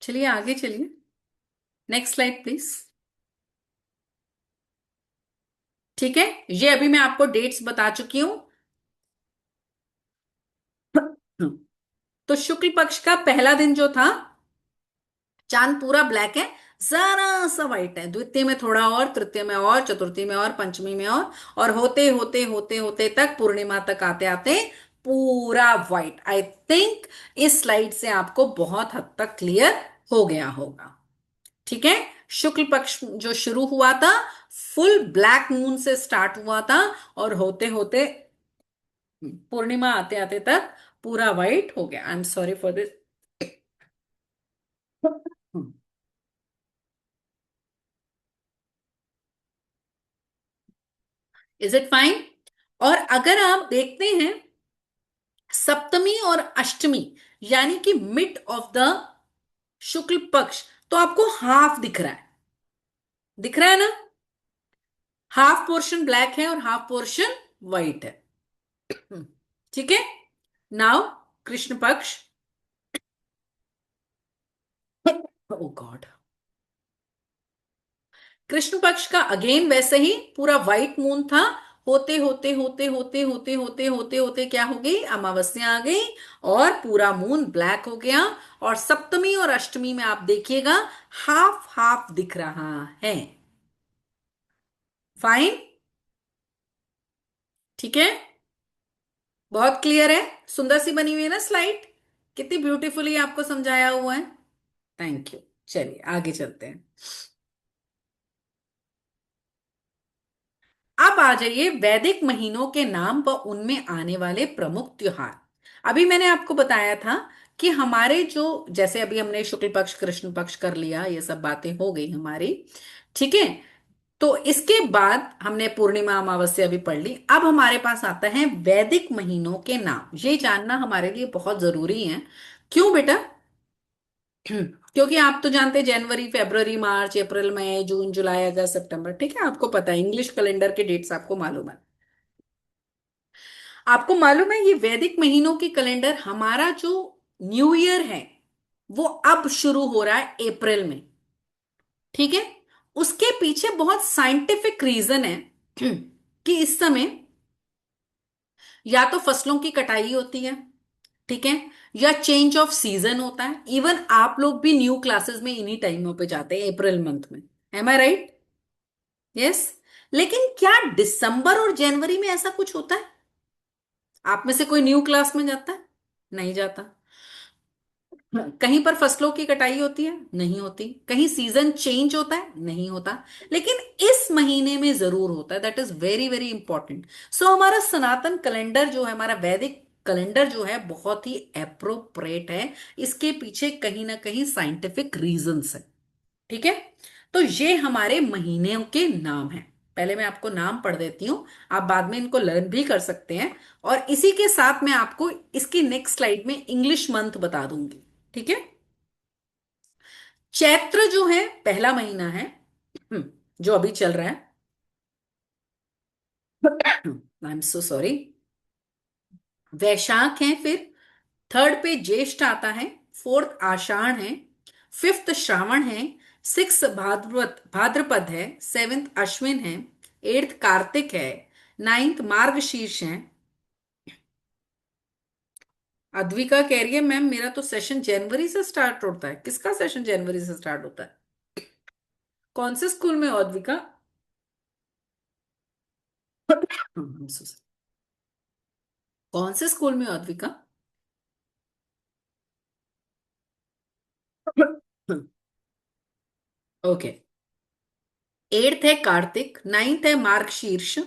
चलिए आगे चलिए, नेक्स्ट स्लाइड प्लीज। ठीक है, ये अभी मैं आपको डेट्स बता चुकी हूं। तो शुक्ल पक्ष का पहला दिन जो था, चांद पूरा ब्लैक है, जरा सा व्हाइट है, द्वितीय में थोड़ा और, तृतीय में और, चतुर्थी में और, पंचमी में और होते होते होते होते तक पूर्णिमा तक आते आते पूरा व्हाइट। आई थिंक इस स्लाइड से आपको बहुत हद तक क्लियर हो गया होगा। ठीक है, शुक्ल पक्ष जो शुरू हुआ था फुल ब्लैक मून से स्टार्ट हुआ था, और होते होते पूर्णिमा आते आते तक पूरा व्हाइट हो गया। I am sorry for this. Is it fine? और अगर आप देखते हैं सप्तमी और अष्टमी, यानी कि मिड ऑफ द शुक्ल पक्ष, तो आपको हाफ दिख रहा है, दिख रहा है ना? हाफ पोर्शन ब्लैक है और हाफ पोर्शन व्हाइट है। ठीक है, नाउ कृष्ण पक्ष। ओ गॉड, कृष्ण पक्ष का अगेन वैसे ही पूरा व्हाइट मून था, होते होते होते होते होते होते होते होते क्या हो गई, अमावस्या आ गई और पूरा मून ब्लैक हो गया। और सप्तमी और अष्टमी में आप देखिएगा हाफ हाफ दिख रहा है। फाइन, ठीक है, बहुत क्लियर है, सुंदर सी बनी हुई है ना स्लाइड, कितनी ब्यूटीफुली आपको समझाया हुआ है। Thank you. चलिए आगे चलते हैं। अब आ जाइए वैदिक महीनों के नाम व उनमें आने वाले प्रमुख त्योहार। अभी मैंने आपको बताया था कि हमारे जो, जैसे अभी हमने शुक्ल पक्ष कृष्ण पक्ष कर लिया, ये सब बातें हो गई हमारी, ठीक है। तो इसके बाद हमने पूर्णिमा अमावस्या भी पढ़ ली। अब हमारे पास आता है वैदिक महीनों के नाम। ये जानना हमारे लिए बहुत जरूरी है। क्यों बेटा? क्योंकि आप तो जानते हैं जनवरी फरवरी मार्च अप्रैल मई जून जुलाई अगस्त सितंबर, ठीक है, आपको पता है इंग्लिश कैलेंडर के डेट्स आपको मालूम है। आपको मालूम है ये वैदिक महीनों की कैलेंडर, हमारा जो न्यू ईयर है वो अब शुरू हो रहा है अप्रैल में, ठीक है। उसके पीछे बहुत साइंटिफिक रीजन है कि इस समय या तो फसलों की कटाई होती है, ठीक है, या चेंज ऑफ सीजन होता है। इवन आप लोग भी न्यू क्लासेस में इन्हीं टाइमों पे जाते हैं, अप्रैल मंथ में। M I right? यस। लेकिन क्या दिसंबर और जनवरी में ऐसा कुछ होता है? आप में से कोई न्यू क्लास में जाता है? नहीं जाता। कहीं पर फसलों की कटाई होती है? नहीं होती। कहीं सीजन चेंज होता है? नहीं होता। लेकिन इस महीने में जरूर होता है, that is very very important. So हमारा सनातन कैलेंडर जो है, हमारा वैदिक कैलेंडर जो है, बहुत ही एप्रोप्रिएट है। इसके पीछे कहीं ना कहीं साइंटिफिक रीजंस है, ठीक है। तो ये हमारे महीनों के नाम हैं। पहले मैं आपको नाम पढ़ देती हूं, आप बाद में इनको लर्न भी कर सकते हैं। और इसी के साथ मैं आपको इसकी नेक्स्ट स्लाइड में इंग्लिश मंथ बता दूंगी, ठीक है। चैत्र जो है पहला महीना है, जो अभी चल रहा है। I am so sorry. वैशाख है, फिर थर्ड पे ज्येष्ठ आता है, फोर्थ आषाढ़ है, फिफ्थ श्रावण है, सिक्स भाद्रपद भाद्रपद है, सेवेंथ अश्विन है, एट्थ कार्तिक है, नाइन्थ मार्गशीर्ष है। अद्विका कह रही है मैम मेरा तो सेशन जनवरी से स्टार्ट होता है। किसका सेशन जनवरी से स्टार्ट होता है? कौन से स्कूल में हो अद्विका? I'm so sorry. कौन से स्कूल में हो अद्विका? ओके। एट्थ है कार्तिक, नाइन्थ है मार्गशीर्ष,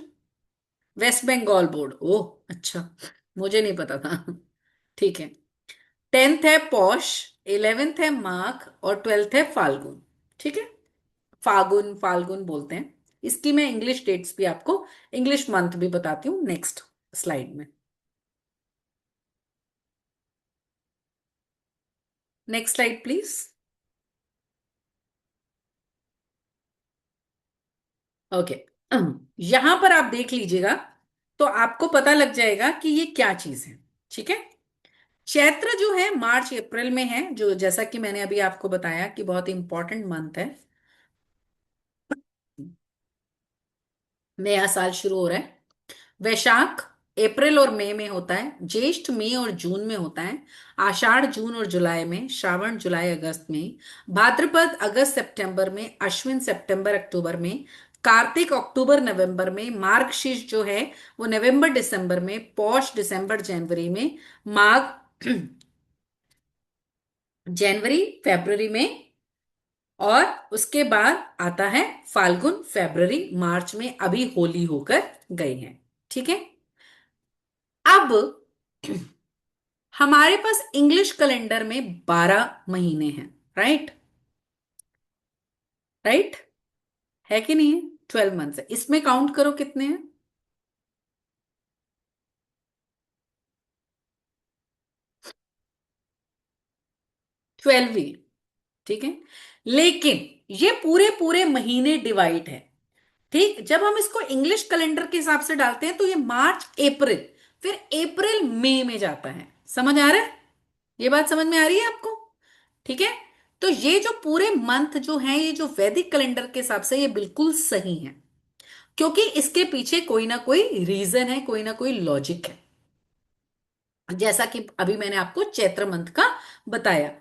वेस्ट बंगाल बोर्ड। ओह अच्छा, मुझे नहीं पता था। ठीक है। टेंथ है पौष, इलेवेंथ है माघ और ट्वेल्थ है फाल्गुन, ठीक है। फागुन फाल्गुन बोलते हैं। इसकी मैं इंग्लिश डेट्स भी आपको, इंग्लिश मंथ भी बताती हूँ नेक्स्ट स्लाइड में। Next slide please. ओके। यहां पर आप देख लीजिएगा तो आपको पता लग जाएगा कि ये क्या चीज है, ठीक है। चैत्र जो है मार्च अप्रैल में है, जो जैसा कि मैंने अभी आपको बताया कि बहुत इंपॉर्टेंट मंथ है, नया साल शुरू हो रहा है। वैशाख अप्रैल और मई में होता है, ज्येष्ठ मई और जून में होता है, आषाढ़ जून और जुलाई में, श्रावण जुलाई अगस्त में, भाद्रपद अगस्त सितंबर में, अश्विन सितंबर अक्टूबर में, कार्तिक अक्टूबर नवंबर में, मार्गशीर्ष जो है वो नवंबर दिसंबर में, पौष दिसंबर जनवरी में, माघ जनवरी फरवरी में, और उसके बाद आता है फाल्गुन फरवरी मार्च में, अभी होली होकर गई है, ठीक है। अब हमारे पास इंग्लिश कैलेंडर में 12 महीने हैं, राइट? राइट है कि नहीं है? 12 मंथ्स है। इसमें काउंट करो कितने हैं। 12 ही, ठीक है। लेकिन ये पूरे पूरे महीने डिवाइड है, ठीक। जब हम इसको इंग्लिश कैलेंडर के हिसाब से डालते हैं तो ये मार्च अप्रैल, फिर अप्रैल मई में जाता है। समझ आ रहा है? ये बात समझ में आ रही है आपको? ठीक है। तो ये जो पूरे मंथ जो है, ये जो वैदिक कैलेंडर के हिसाब से ये बिल्कुल सही है। क्योंकि इसके पीछे कोई ना कोई रीजन है, कोई ना कोई लॉजिक है, जैसा कि अभी मैंने आपको चैत्र मंथ का बताया।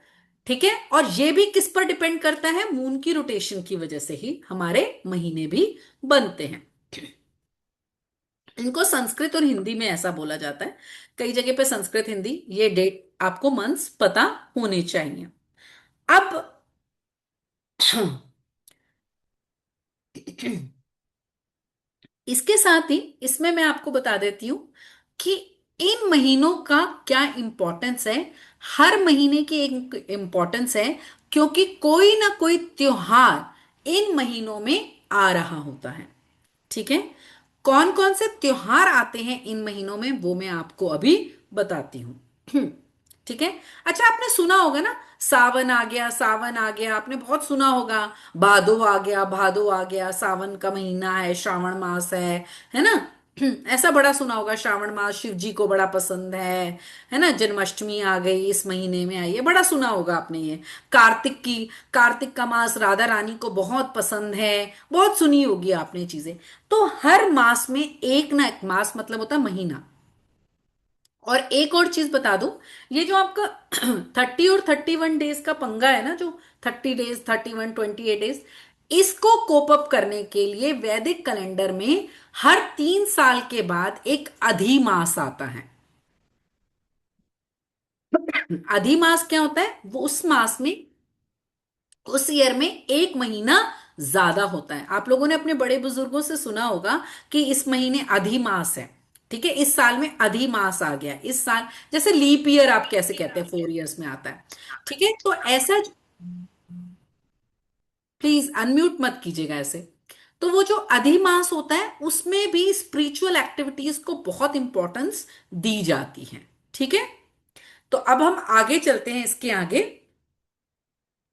ठीक है, और ये भी किस पर डिपेंड करता है, मून की रोटेशन की वजह से ही हमारे महीने भी बनते हैं। इनको संस्कृत और हिंदी में ऐसा बोला जाता है, कई जगह पे संस्कृत हिंदी ये डेट आपको मंथ्स पता होने चाहिए। अब इसके साथ ही इसमें मैं आपको बता देती हूं कि इन महीनों का क्या इंपॉर्टेंस है। हर महीने की एक इंपॉर्टेंस है, क्योंकि कोई ना कोई त्योहार इन महीनों में आ रहा होता है। ठीक है, कौन कौन से त्योहार आते हैं इन महीनों में वो मैं आपको अभी बताती हूं। ठीक है, अच्छा आपने सुना होगा ना, सावन आ गया, सावन आ गया, आपने बहुत सुना होगा। भादो आ गया, भादो आ गया, सावन का महीना है, श्रावण मास है ना। ऐसा बड़ा सुना होगा, श्रावण मास शिव जी को बड़ा पसंद है ना। जन्माष्टमी आ गई, इस महीने में आई है, बड़ा सुना होगा आपने ये। कार्तिक का मास राधा रानी को बहुत पसंद है, बहुत सुनी होगी आपने चीजें। तो हर मास में एक ना एक, मास मतलब होता है महीना। और एक और चीज बता दूं, ये जो आपका 30 और 31 डेज का पंगा है ना, जो 30 डेज, 31, 28 डेज, इसको कोप अप करने के लिए वैदिक कैलेंडर में हर 3 साल के बाद एक अधिमास आता है। अधिमास क्या होता है, वो उस मास में, उस ईयर में एक महीना ज्यादा होता है। आप लोगों ने अपने बड़े बुजुर्गों से सुना होगा कि इस महीने अधिमास है। ठीक है, इस साल में अधिमास आ गया, इस साल जैसे लीप ईयर आप कैसे कहते हैं, 4 इयर्स में आता है। ठीक है, तो ऐसा, प्लीज अनम्यूट मत कीजिएगा ऐसे। तो वो जो अधिमास होता है उसमें भी स्पिरिचुअल एक्टिविटीज को बहुत इंपॉर्टेंस दी जाती है। ठीक है, तो अब हम आगे चलते हैं, इसके आगे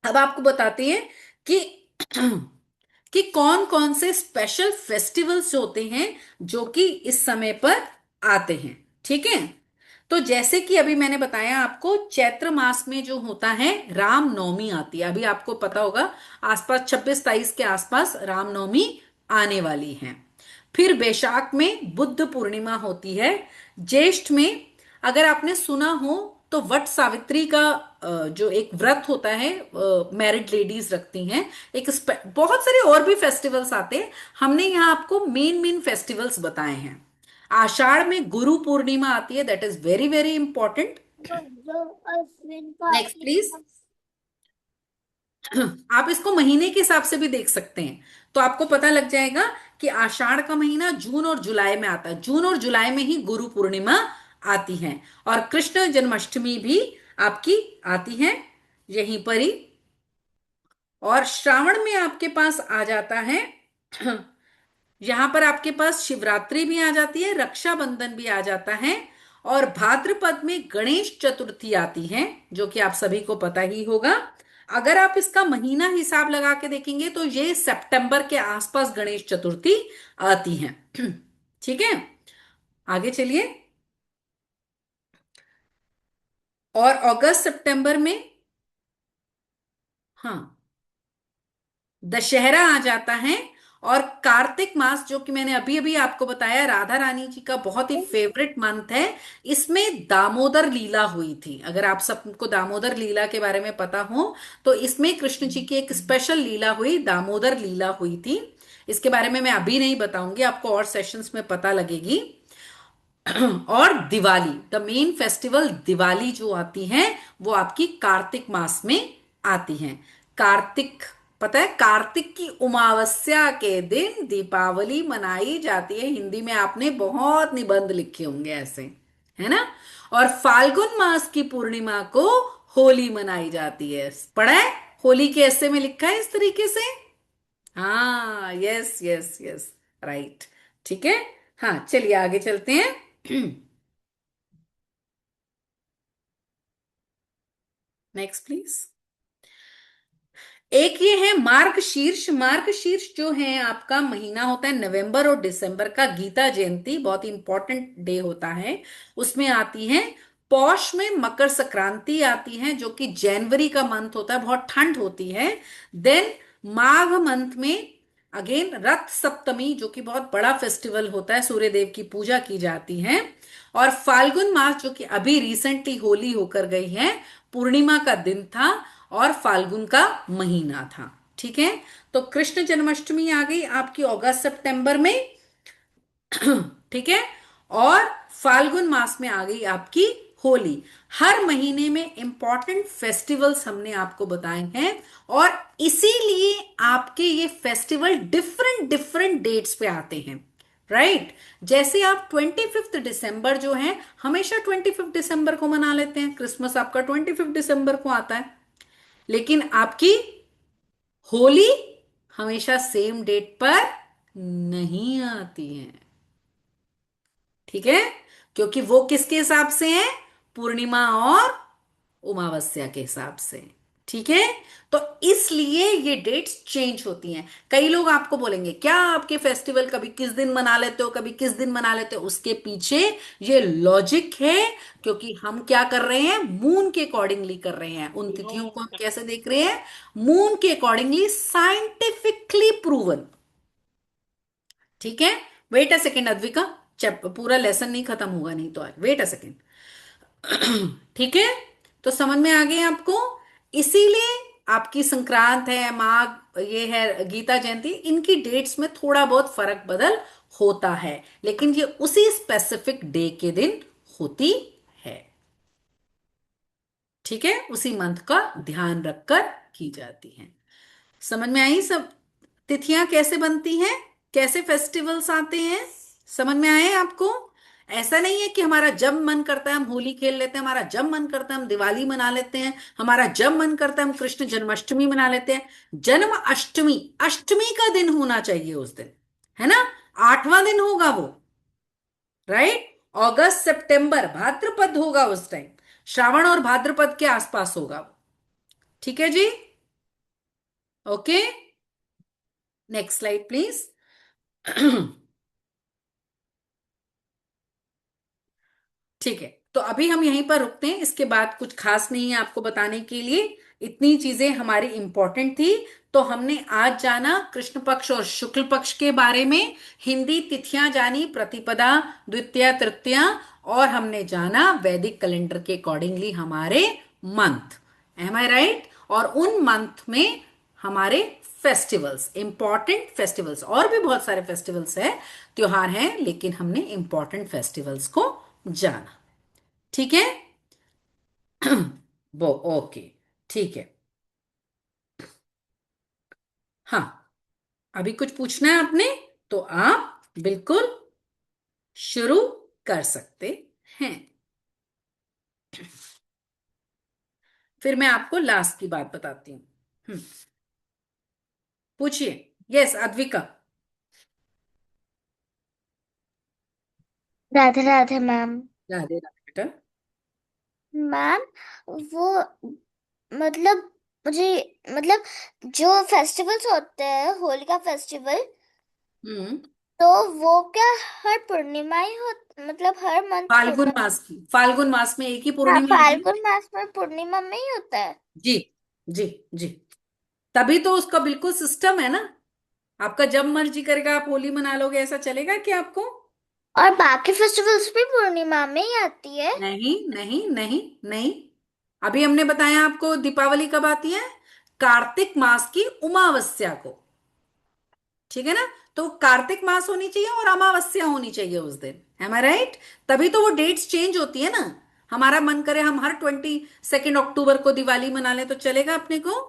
अब आपको बताते हैं कि कि कौन कौन से स्पेशल फेस्टिवल्स होते हैं जो कि इस समय पर आते हैं। ठीक है, तो जैसे कि अभी मैंने बताया आपको, चैत्र मास में जो होता है रामनवमी आती है। अभी आपको पता होगा आसपास 26-27 के आसपास रामनवमी आने वाली है। फिर वैशाख में बुद्ध पूर्णिमा होती है। ज्येष्ठ में, अगर आपने सुना हो तो वट सावित्री का जो एक व्रत होता है, मैरिड लेडीज रखती हैं। बहुत सारे और भी फेस्टिवल्स आते हैं, हमने यहाँ आपको मेन मेन फेस्टिवल्स बताए हैं। आषाढ़ में गुरु पूर्णिमा आती है, that is very very important. Next please. आप इसको महीने के हिसाब से भी देख सकते हैं, तो आपको पता लग जाएगा कि आषाढ़ का महीना जून और जुलाई में आता है। जून और जुलाई में ही गुरु पूर्णिमा आती है, और कृष्ण जन्माष्टमी भी आपकी आती है यहीं पर ही। और श्रावण में आपके पास आ जाता है यहां पर आपके पास शिवरात्रि भी आ जाती है, रक्षाबंधन भी आ जाता है, और भाद्रपद में गणेश चतुर्थी आती है, जो कि आप सभी को पता ही होगा। अगर आप इसका महीना हिसाब लगा के देखेंगे तो ये सितंबर के आसपास गणेश चतुर्थी आती है। ठीक है, आगे चलिए। और अगस्त सितंबर में, हाँ, दशहरा आ जाता है। और कार्तिक मास, जो कि मैंने अभी अभी आपको बताया राधा रानी जी का बहुत ही फेवरेट मंथ है, इसमें दामोदर लीला हुई थी। अगर आप सबको दामोदर लीला के बारे में पता हो तो इसमें कृष्ण जी की एक स्पेशल लीला हुई, दामोदर लीला हुई थी। इसके बारे में मैं अभी नहीं बताऊंगी, आपको और सेशंस में पता लगेगी। और Diwali, the main festival Diwali जो आती है वो आपकी कार्तिक मास में आती है। कार्तिक, पता है, कार्तिक की अमावस्या के दिन दीपावली मनाई जाती है। हिंदी में आपने बहुत निबंध लिखे होंगे ऐसे, है ना। और फाल्गुन मास की पूर्णिमा को होली मनाई जाती है। पढ़ा है, होली के ऐसे में लिखा है इस तरीके से। हाँ, यस यस यस, राइट। ठीक है, हाँ चलिए आगे चलते हैं। Next please. एक ये है मार्गशीर्ष। मार्गशीर्ष जो है आपका महीना होता है नवंबर और दिसंबर का। गीता जयंती बहुत इंपॉर्टेंट डे होता है, उसमें आती है। पौष में मकर संक्रांति आती है, जो कि जनवरी का मंथ होता है, बहुत ठंड होती है। देन माघ मंथ में अगेन रथ सप्तमी, जो कि बहुत बड़ा फेस्टिवल होता है, सूर्य देव की पूजा की जाती है। और फाल्गुन मास, जो कि अभी रिसेंटली होली होकर गई है, पूर्णिमा का दिन था और फाल्गुन का महीना था। ठीक है, तो कृष्ण जन्माष्टमी आ गई आपकी अगस्त सितंबर में। ठीक है, और फाल्गुन मास में आ गई आपकी होली। हर महीने में इंपॉर्टेंट फेस्टिवल्स हमने आपको बताए हैं, और इसीलिए आपके ये फेस्टिवल डिफरेंट डिफरेंट डेट्स पे आते हैं, राइट। जैसे आप 25 दिसंबर जो है, हमेशा 25 दिसंबर को मना लेते हैं, क्रिसमस आपका 25 दिसंबर को आता है, लेकिन आपकी होली हमेशा सेम डेट पर नहीं आती है। ठीक है, क्योंकि वो किसके हिसाब से है, पूर्णिमा और उमावस्या के हिसाब से। ठीक है, तो इसलिए ये डेट्स चेंज होती हैं। कई लोग आपको बोलेंगे क्या आपके फेस्टिवल कभी किस दिन मना लेते हो, कभी किस दिन मना लेते हो, उसके पीछे ये लॉजिक है, क्योंकि हम क्या कर रहे हैं, मून के अकॉर्डिंगली कर रहे हैं। उन तिथियों को हम कैसे देख रहे हैं, मून के अकॉर्डिंगली, साइंटिफिकली प्रूवन। ठीक है, वेट अ सेकेंड अद्विका, पूरा लेसन नहीं खत्म होगा नहीं तो आज, वेट अ सेकेंड। ठीक है, तो समझ में आ गई आपको। इसीलिए आपकी संक्रांत है, माघ ये है, गीता जयंती, इनकी डेट्स में थोड़ा बहुत फर्क बदल होता है, लेकिन ये उसी स्पेसिफिक डे के दिन होती है। ठीक है, उसी मंथ का ध्यान रखकर की जाती है। समझ में आई सब, तिथियां कैसे बनती हैं, कैसे फेस्टिवल्स आते हैं, समझ में आए आपको। ऐसा नहीं है कि हमारा जब मन करता है हम होली खेल लेते हैं, हमारा जब मन करता है हम दिवाली मना लेते हैं, हमारा जब मन करता है हम कृष्ण जन्माष्टमी मना लेते हैं। जन्म अष्टमी, अष्टमी का दिन होना चाहिए उस दिन, है ना, 8वां दिन होगा वो, राइट। अगस्त सितंबर भाद्रपद होगा उस टाइम, श्रावण और भाद्रपद के आसपास होगा वो। ठीक है जी, ओके, नेक्स्ट स्लाइड प्लीज। ठीक है, तो अभी हम यहीं पर रुकते हैं, इसके बाद कुछ खास नहीं है आपको बताने के लिए, इतनी चीजें हमारी इंपॉर्टेंट थी। तो हमने आज जाना कृष्ण पक्ष और शुक्ल पक्ष के बारे में, हिंदी तिथियां जानी, प्रतिपदा, द्वितीया, तृतीया, और हमने जाना वैदिक कैलेंडर के अकॉर्डिंगली हमारे मंथ, एम आई राइट, और उन मंथ में हमारे फेस्टिवल्स, इंपॉर्टेंट फेस्टिवल्स, और भी बहुत सारे फेस्टिवल्स हैं, त्योहार हैं, लेकिन हमने इंपॉर्टेंट फेस्टिवल्स को जाना। ठीक है, वो ओके, ठीक है। हाँ, अभी कुछ पूछना है आपने तो आप बिल्कुल शुरू कर सकते हैं, फिर मैं आपको लास्ट की बात बताती हूँ। पूछिए, यस अद्विका। राधे राधे मैम। राधे राधे बेटा। मैम वो मतलब मुझे मतलब जो फेस्टिवल्स होते हैं, होली का फेस्टिवल, हम्म, तो वो क्या हर पूर्णिमा ही हो, मतलब हर मंथ फाल्गुन होता है? मास की, फाल्गुन मास में एक ही हाँ, पूर्णिमा आती है। फाल्गुन मास में पूर्णिमा में ही होता है। जी जी जी, तभी तो उसका बिल्कुल सिस्टम है ना, आपका जब मर्जी करेगा आप होली मना लोगे, ऐसा चलेगा कि आपको। और बाकी फेस्टिवल्स भी पूर्णिमा में ही आती है। नहीं नहीं नहीं नहीं, अभी हमने बताया आपको दीपावली कब आती है, कार्तिक मास की उमावस्या को। ठीक है ना, तो कार्तिक मास होनी चाहिए और अमावस्या होनी चाहिए उस दिन, एम आई राइट। तभी तो वो डेट्स चेंज होती है ना। हमारा मन करे हम हर 22 अक्टूबर को दिवाली मना लें तो चलेगा अपने को,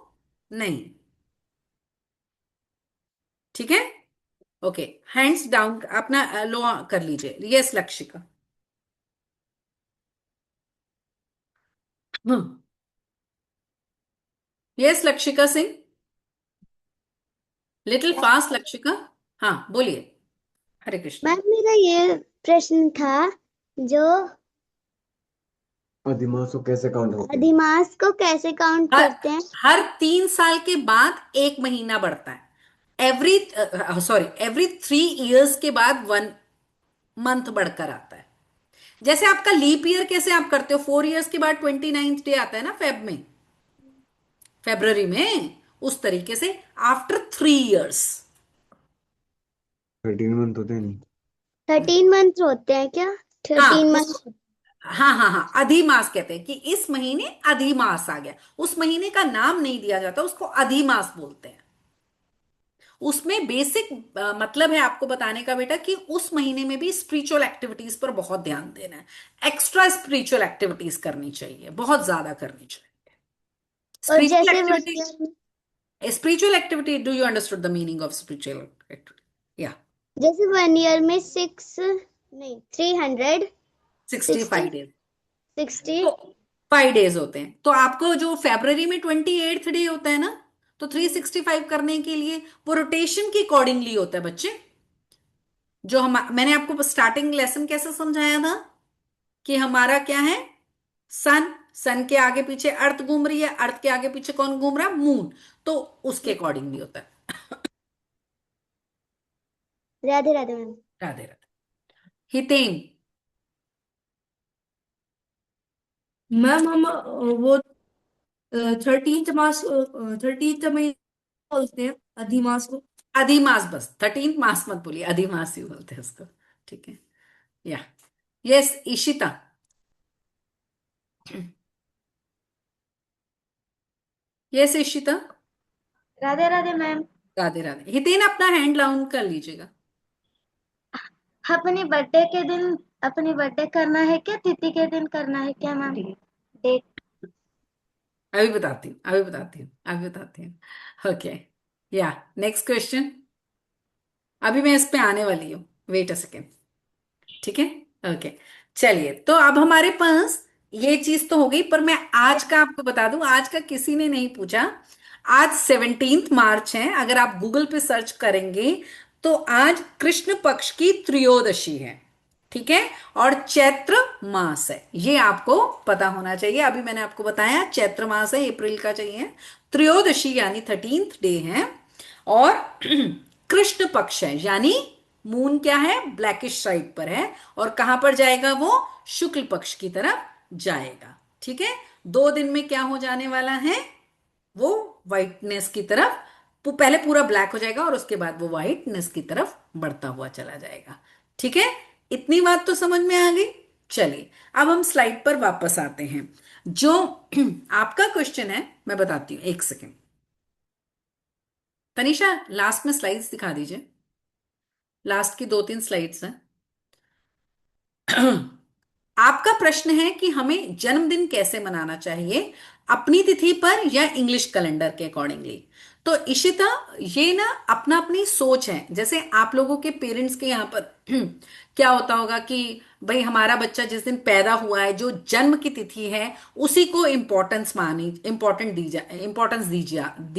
नहीं। ठीक है, ओके, हैंड्स डाउन अपना लो कर लीजिए, yes Lakshika. Yes Lakshika Singh, little fast Lakshika, हाँ बोलिए। हरे कृष्ण। मैम मेरा ये प्रश्न था, जो अधिमास को कैसे काउंट होते हैं? अधिमास को कैसे काउंट हर करते हैं? हर 3 साल के बाद एक महीना बढ़ता है, एवरी एवरी 3 इयर्स के बाद 1 मंथ बढ़कर आता है। जैसे आपका लीप ईयर कैसे आप करते हो, 4 इयर्स के बाद 29th डे आता है ना, फेब्रुअरी में, उस तरीके से आफ्टर 3 इयर्स 13 मंथ होते हैं। 13 मंथ होते हैं क्या? हाँ 13 मंथ। हाँ हाँ हाँ, अधिमास कहते हैं कि इस महीने अधिमास आ गया। उस महीने का नाम नहीं दिया जाता, उसको अधिमास बोलते हैं। उसमें बेसिक मतलब है आपको बताने का बेटा कि उस महीने में भी स्पिरिचुअल एक्टिविटीज पर बहुत ध्यान देना है। एक्स्ट्रा स्पिरिचुअल एक्टिविटीज करनी चाहिए, बहुत ज्यादा करनी चाहिए। और स्पिरिचुअल जैसे 1 एक्टिविटी, ईयर में, spiritual activity, do you understood the meaning of spiritual activity? Yeah, जैसे 1 ईयर में 6 नहीं 360 65 days। 60। तो 5 days होते हैं, तो आपको जो फरवरी में 28th डे होता है ना, तो 365 करने के लिए वो रोटेशन की अकॉर्डिंगली होता है बच्चे। जो हम मैंने आपको स्टार्टिंग लेसन कैसे समझाया था कि हमारा क्या है, सन, सन के आगे पीछे अर्थ घूम रही है, अर्थ के आगे पीछे कौन घूम रहा है, मून, तो उसके अकॉर्डिंगली होता है। राधे राधे मैम। राधे राधे। हितेन, मैम हम वो 13th मई बोलते हैं अधिमास को। अधिमास, बस 13th मास मत बोलिए, अधिमास ही बोलते हैं उसको। ठीक है, या yes Ishita. Yes Ishita. Radhe Radhe ma'am. Radhe Radhe. Hiten अपना हैंड डाउन कर लीजिएगा। अपनी बर्थडे करना है क्या, तिथि के दिन करना है क्या मैम? डेट। अभी बताती हूँ, अभी बताती हूँ, अभी बताती हूँ। ओके, या नेक्स्ट क्वेश्चन। अभी मैं इस पे आने वाली हूँ, वेट अ सेकेंड। ठीक है, ओके। चलिए, तो अब हमारे पास ये चीज तो हो गई, पर मैं आज का आपको बता दूं, आज का किसी ने नहीं पूछा। आज 17 मार्च है, अगर आप गूगल पे सर्च करेंगे तो आज कृष्ण पक्ष की त्रयोदशी है। ठीक है, और चैत्र मास है, ये आपको पता होना चाहिए। अभी मैंने आपको बताया चैत्र मास है, अप्रैल का चाहिए। त्रयोदशी यानी 13th डे है, और कृष्ण पक्ष है, यानी मून क्या है, ब्लैकिश साइड पर है, और कहां पर जाएगा वो, शुक्ल पक्ष की तरफ जाएगा। ठीक है, 2 दिन में क्या हो जाने वाला है, वो व्हाइटनेस की तरफ, पहले पूरा ब्लैक हो जाएगा और उसके बाद वो व्हाइटनेस की तरफ बढ़ता हुआ चला जाएगा। ठीक है, इतनी बात तो समझ में आ गई। चलिए, अब हम स्लाइड पर वापस आते हैं। जो आपका क्वेश्चन है मैं बताती हूं, एक सेकेंड। तनिषा, लास्ट में स्लाइड्स दिखा दीजिए, लास्ट की 2-3 स्लाइड्स हैं। आपका प्रश्न है कि हमें जन्मदिन कैसे मनाना चाहिए, अपनी तिथि पर या इंग्लिश कैलेंडर के अकॉर्डिंगली। तो इशिता, ये ना अपना अपनी सोच है। जैसे आप लोगों के पेरेंट्स के यहाँ पर क्या होता होगा कि भाई हमारा बच्चा जिस दिन पैदा हुआ है, जो जन्म की तिथि है, उसी को इंपॉर्टेंस दी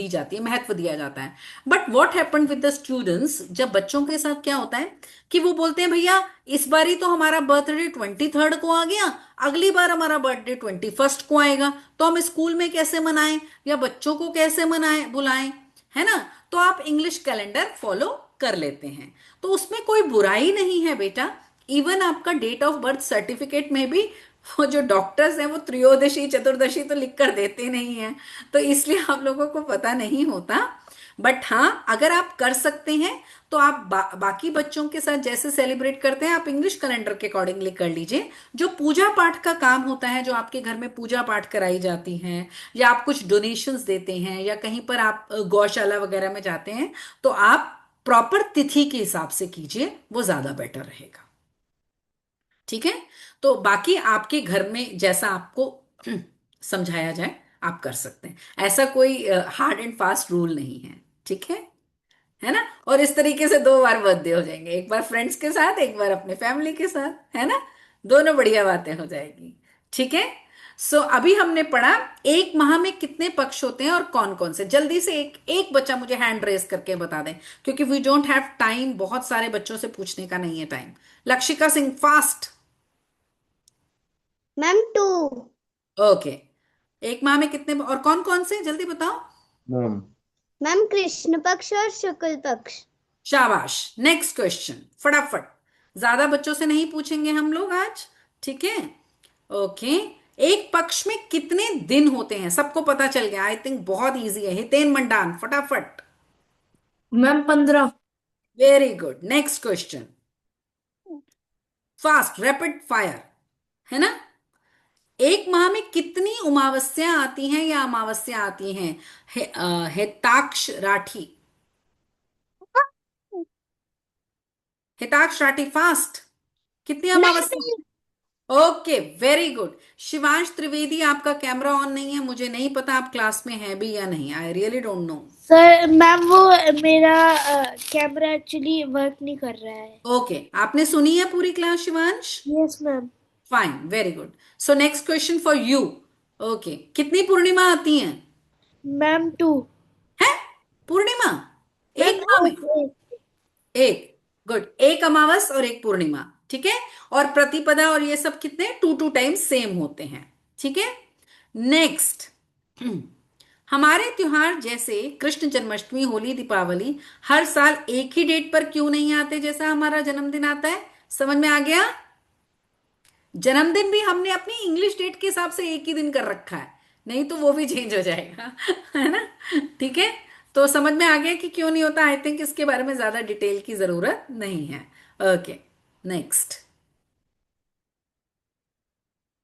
जाती है, महत्व दिया जाता है। But what happened with the students, जब बच्चों के साथ क्या होता है कि वो बोलते हैं भैया इस बार ही तो हमारा बर्थडे 23rd को आ गया, अगली बार हमारा बर्थडे 21st को आएगा, तो हम स्कूल में कैसे मनाएं या बच्चों को कैसे मनाएं, बुलाएं, है ना। तो आप इंग्लिश कैलेंडर फॉलो कर लेते हैं, तो उसमें कोई बुराई नहीं है बेटा। इवन आपका डेट ऑफ बर्थ सर्टिफिकेट में भी वो जो डॉक्टर्स हैं वो त्रयोदशी चतुर्दशी तो लिख कर देते नहीं हैं, तो इसलिए आप लोगों को पता नहीं होता। बट हाँ, अगर आप कर सकते हैं तो आप बाकी बच्चों के साथ जैसे सेलिब्रेट करते हैं, आप इंग्लिश कैलेंडर के अकॉर्डिंगली कर लीजिए। जो पूजा पाठ का काम होता है, जो आपके घर में पूजा पाठ कराई जाती है, या आप कुछ डोनेशंस देते हैं, या कहीं पर आप गौशाला वगैरह में जाते हैं, तो आप प्रॉपर तिथि के हिसाब से कीजिए, वो ज्यादा बेटर रहेगा। ठीक है, तो बाकी आपके घर में जैसा आपको समझाया जाए आप कर सकते हैं, ऐसा कोई हार्ड एंड फास्ट रूल नहीं है। ठीक है ना। और इस तरीके से 2 बार बर्थडे हो जाएंगे, एक बार फ्रेंड्स के साथ, एक बार अपने फैमिली के साथ, है ना, दोनों बढ़िया बातें हो जाएगी। ठीक है, सो अभी हमने पढ़ा एक माह में कितने पक्ष होते हैं और कौन कौन से। जल्दी से एक एक बच्चा मुझे हैंड रेस करके बता दें, क्योंकि वी डोंट हैव टाइम, बहुत सारे बच्चों से पूछने का नहीं है time. Lakshika Singh, fast. Ma'am 2। Okay, एक माह में कितने, और कौन कौन से, जल्दी बताओ। मैम मैम कृष्ण पक्ष और शुक्ल पक्ष। शाबाश, नेक्स्ट क्वेश्चन फटाफट, ज्यादा बच्चों से नहीं पूछेंगे हम लोग आज। ठीक है, ओके। एक पक्ष में कितने दिन होते हैं, सबको पता चल गया, आई थिंक बहुत इजी है। हितेन मंडान, फटाफट। Ma'am 15। Very good. Next question, fast rapid fire, है ना। एक माह में कितनी अमावस्या आती हैं या अमावस्या आती हैं? हिताक्ष राठी, हिताक्ष राठी फास्ट, कितनी अमावस्या? Okay, very good. Shivansh Trivedi, आपका कैमरा ऑन नहीं है, मुझे नहीं पता आप क्लास में हैं भी या नहीं, I really don't know. Sir ma'am वो मेरा कैमरा एक्चुअली वर्क नहीं कर रहा है। ओके, आपने सुनी है पूरी class Shivansh? Yes ma'am. Fine, very good. So next question for you. Okay, कितनी पूर्णिमा आती हैं? मैम 2। है पूर्णिमा एक मैम माह में? एक। एक, गुड। एक अमावस और एक पूर्णिमा, ठीक है। और प्रतिपदा और ये सब कितने, 2 टाइम्स सेम होते हैं, ठीक है। नेक्स्ट, हमारे त्योहार जैसे कृष्ण जन्माष्टमी, होली, दीपावली हर साल एक ही डेट पर क्यों नहीं आते जैसा हमारा जन्मदिन आता है? समझ में आ गया? जन्मदिन भी हमने अपनी इंग्लिश डेट के हिसाब से एक ही दिन कर रखा है, नहीं तो वो भी चेंज हो जाएगा है ना, ठीक है। तो समझ में आ गया कि क्यों नहीं होता। आई थिंक इसके बारे में ज्यादा डिटेल की जरूरत नहीं है। ओके, नेक्स्ट,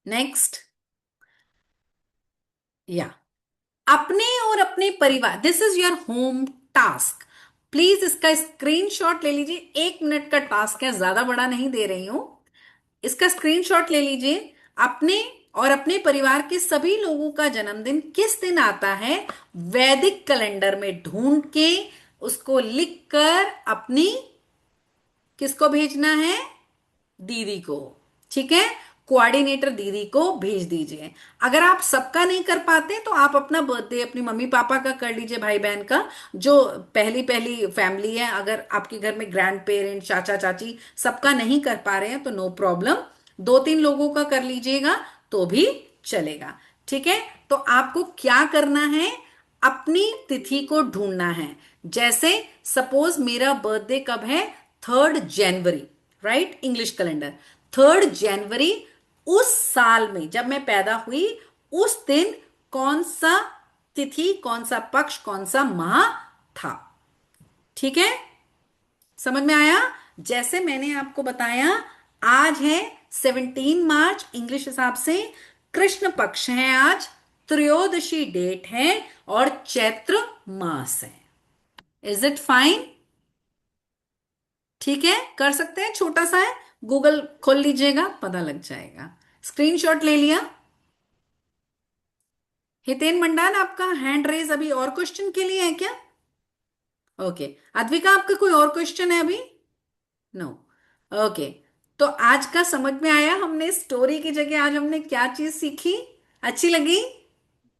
नेक्स्ट, या अपने और अपने परिवार, this is your home task. Please इसका स्क्रीनशॉट ले लीजिए, 1 मिनट का टास्क है, ज्यादा बड़ा नहीं दे रही हूं। इसका स्क्रीनशॉट ले लीजिए। अपने और अपने परिवार के सभी लोगों का जन्मदिन किस दिन आता है, वैदिक कैलेंडर में ढूंढ के उसको लिखकर अपनी, किसको भेजना है? दीदी को, ठीक है। कोऑर्डिनेटर दीदी को भेज दीजिए। अगर आप सबका नहीं कर पाते तो आप अपना बर्थडे अपनी मम्मी पापा का कर लीजिए, भाई बहन का, जो पहली पहली फैमिली है। अगर आपके घर में ग्रैंड पेरेंट, चाचा चाची सबका नहीं कर पा रहे हैं तो नो प्रॉब्लम, 2-3 लोगों का कर लीजिएगा तो भी चलेगा, ठीक है। तो आपको क्या करना है, अपनी तिथि को ढूंढना है। जैसे सपोज मेरा बर्थडे कब है, 3 जनवरी, राइट, इंग्लिश कैलेंडर 3 जनवरी, उस साल में जब मैं पैदा हुई उस दिन कौन सा तिथि, कौन सा पक्ष, कौन सा माह था, ठीक है। समझ में आया? जैसे मैंने आपको बताया, आज है 17 मार्च इंग्लिश हिसाब से, कृष्ण पक्ष है आज, त्रयोदशी डेट है और चैत्र मास है। Is it fine? ठीक है, कर सकते हैं, छोटा सा है, गूगल खोल लीजिएगा पता लग जाएगा। स्क्रीनशॉट ले लिया? हितेन मंडान, आपका हैंड रेज अभी और क्वेश्चन के लिए है क्या? ओके, अद्विका आपका कोई और क्वेश्चन है अभी? No, okay. तो आज का समझ में आया, हमने स्टोरी की जगह आज हमने क्या चीज सीखी, अच्छी लगी?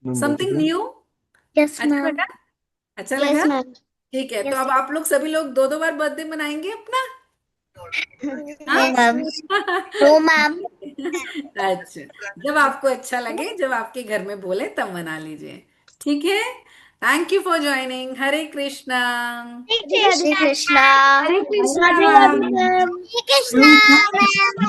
Something new? यस अच्छा मैम। लगा? अच्छा यस लगा? मैम। ठीक है, तो यस अब आप लोग सभी लोग 2-2 बार बर्थडे मनाएंगे अपना? नो हाँ? मैम। No ma'am. अच्छा, जब आपको अच्छा लगे, जब आपके घर में बोले तब मना लीजिए, ठीक है। Thank you for joining. Hare Krishna. Shri Krishna. Hare Krishna Radhe Radhe ma'am. Ma'am. Shri Krishna ma'am.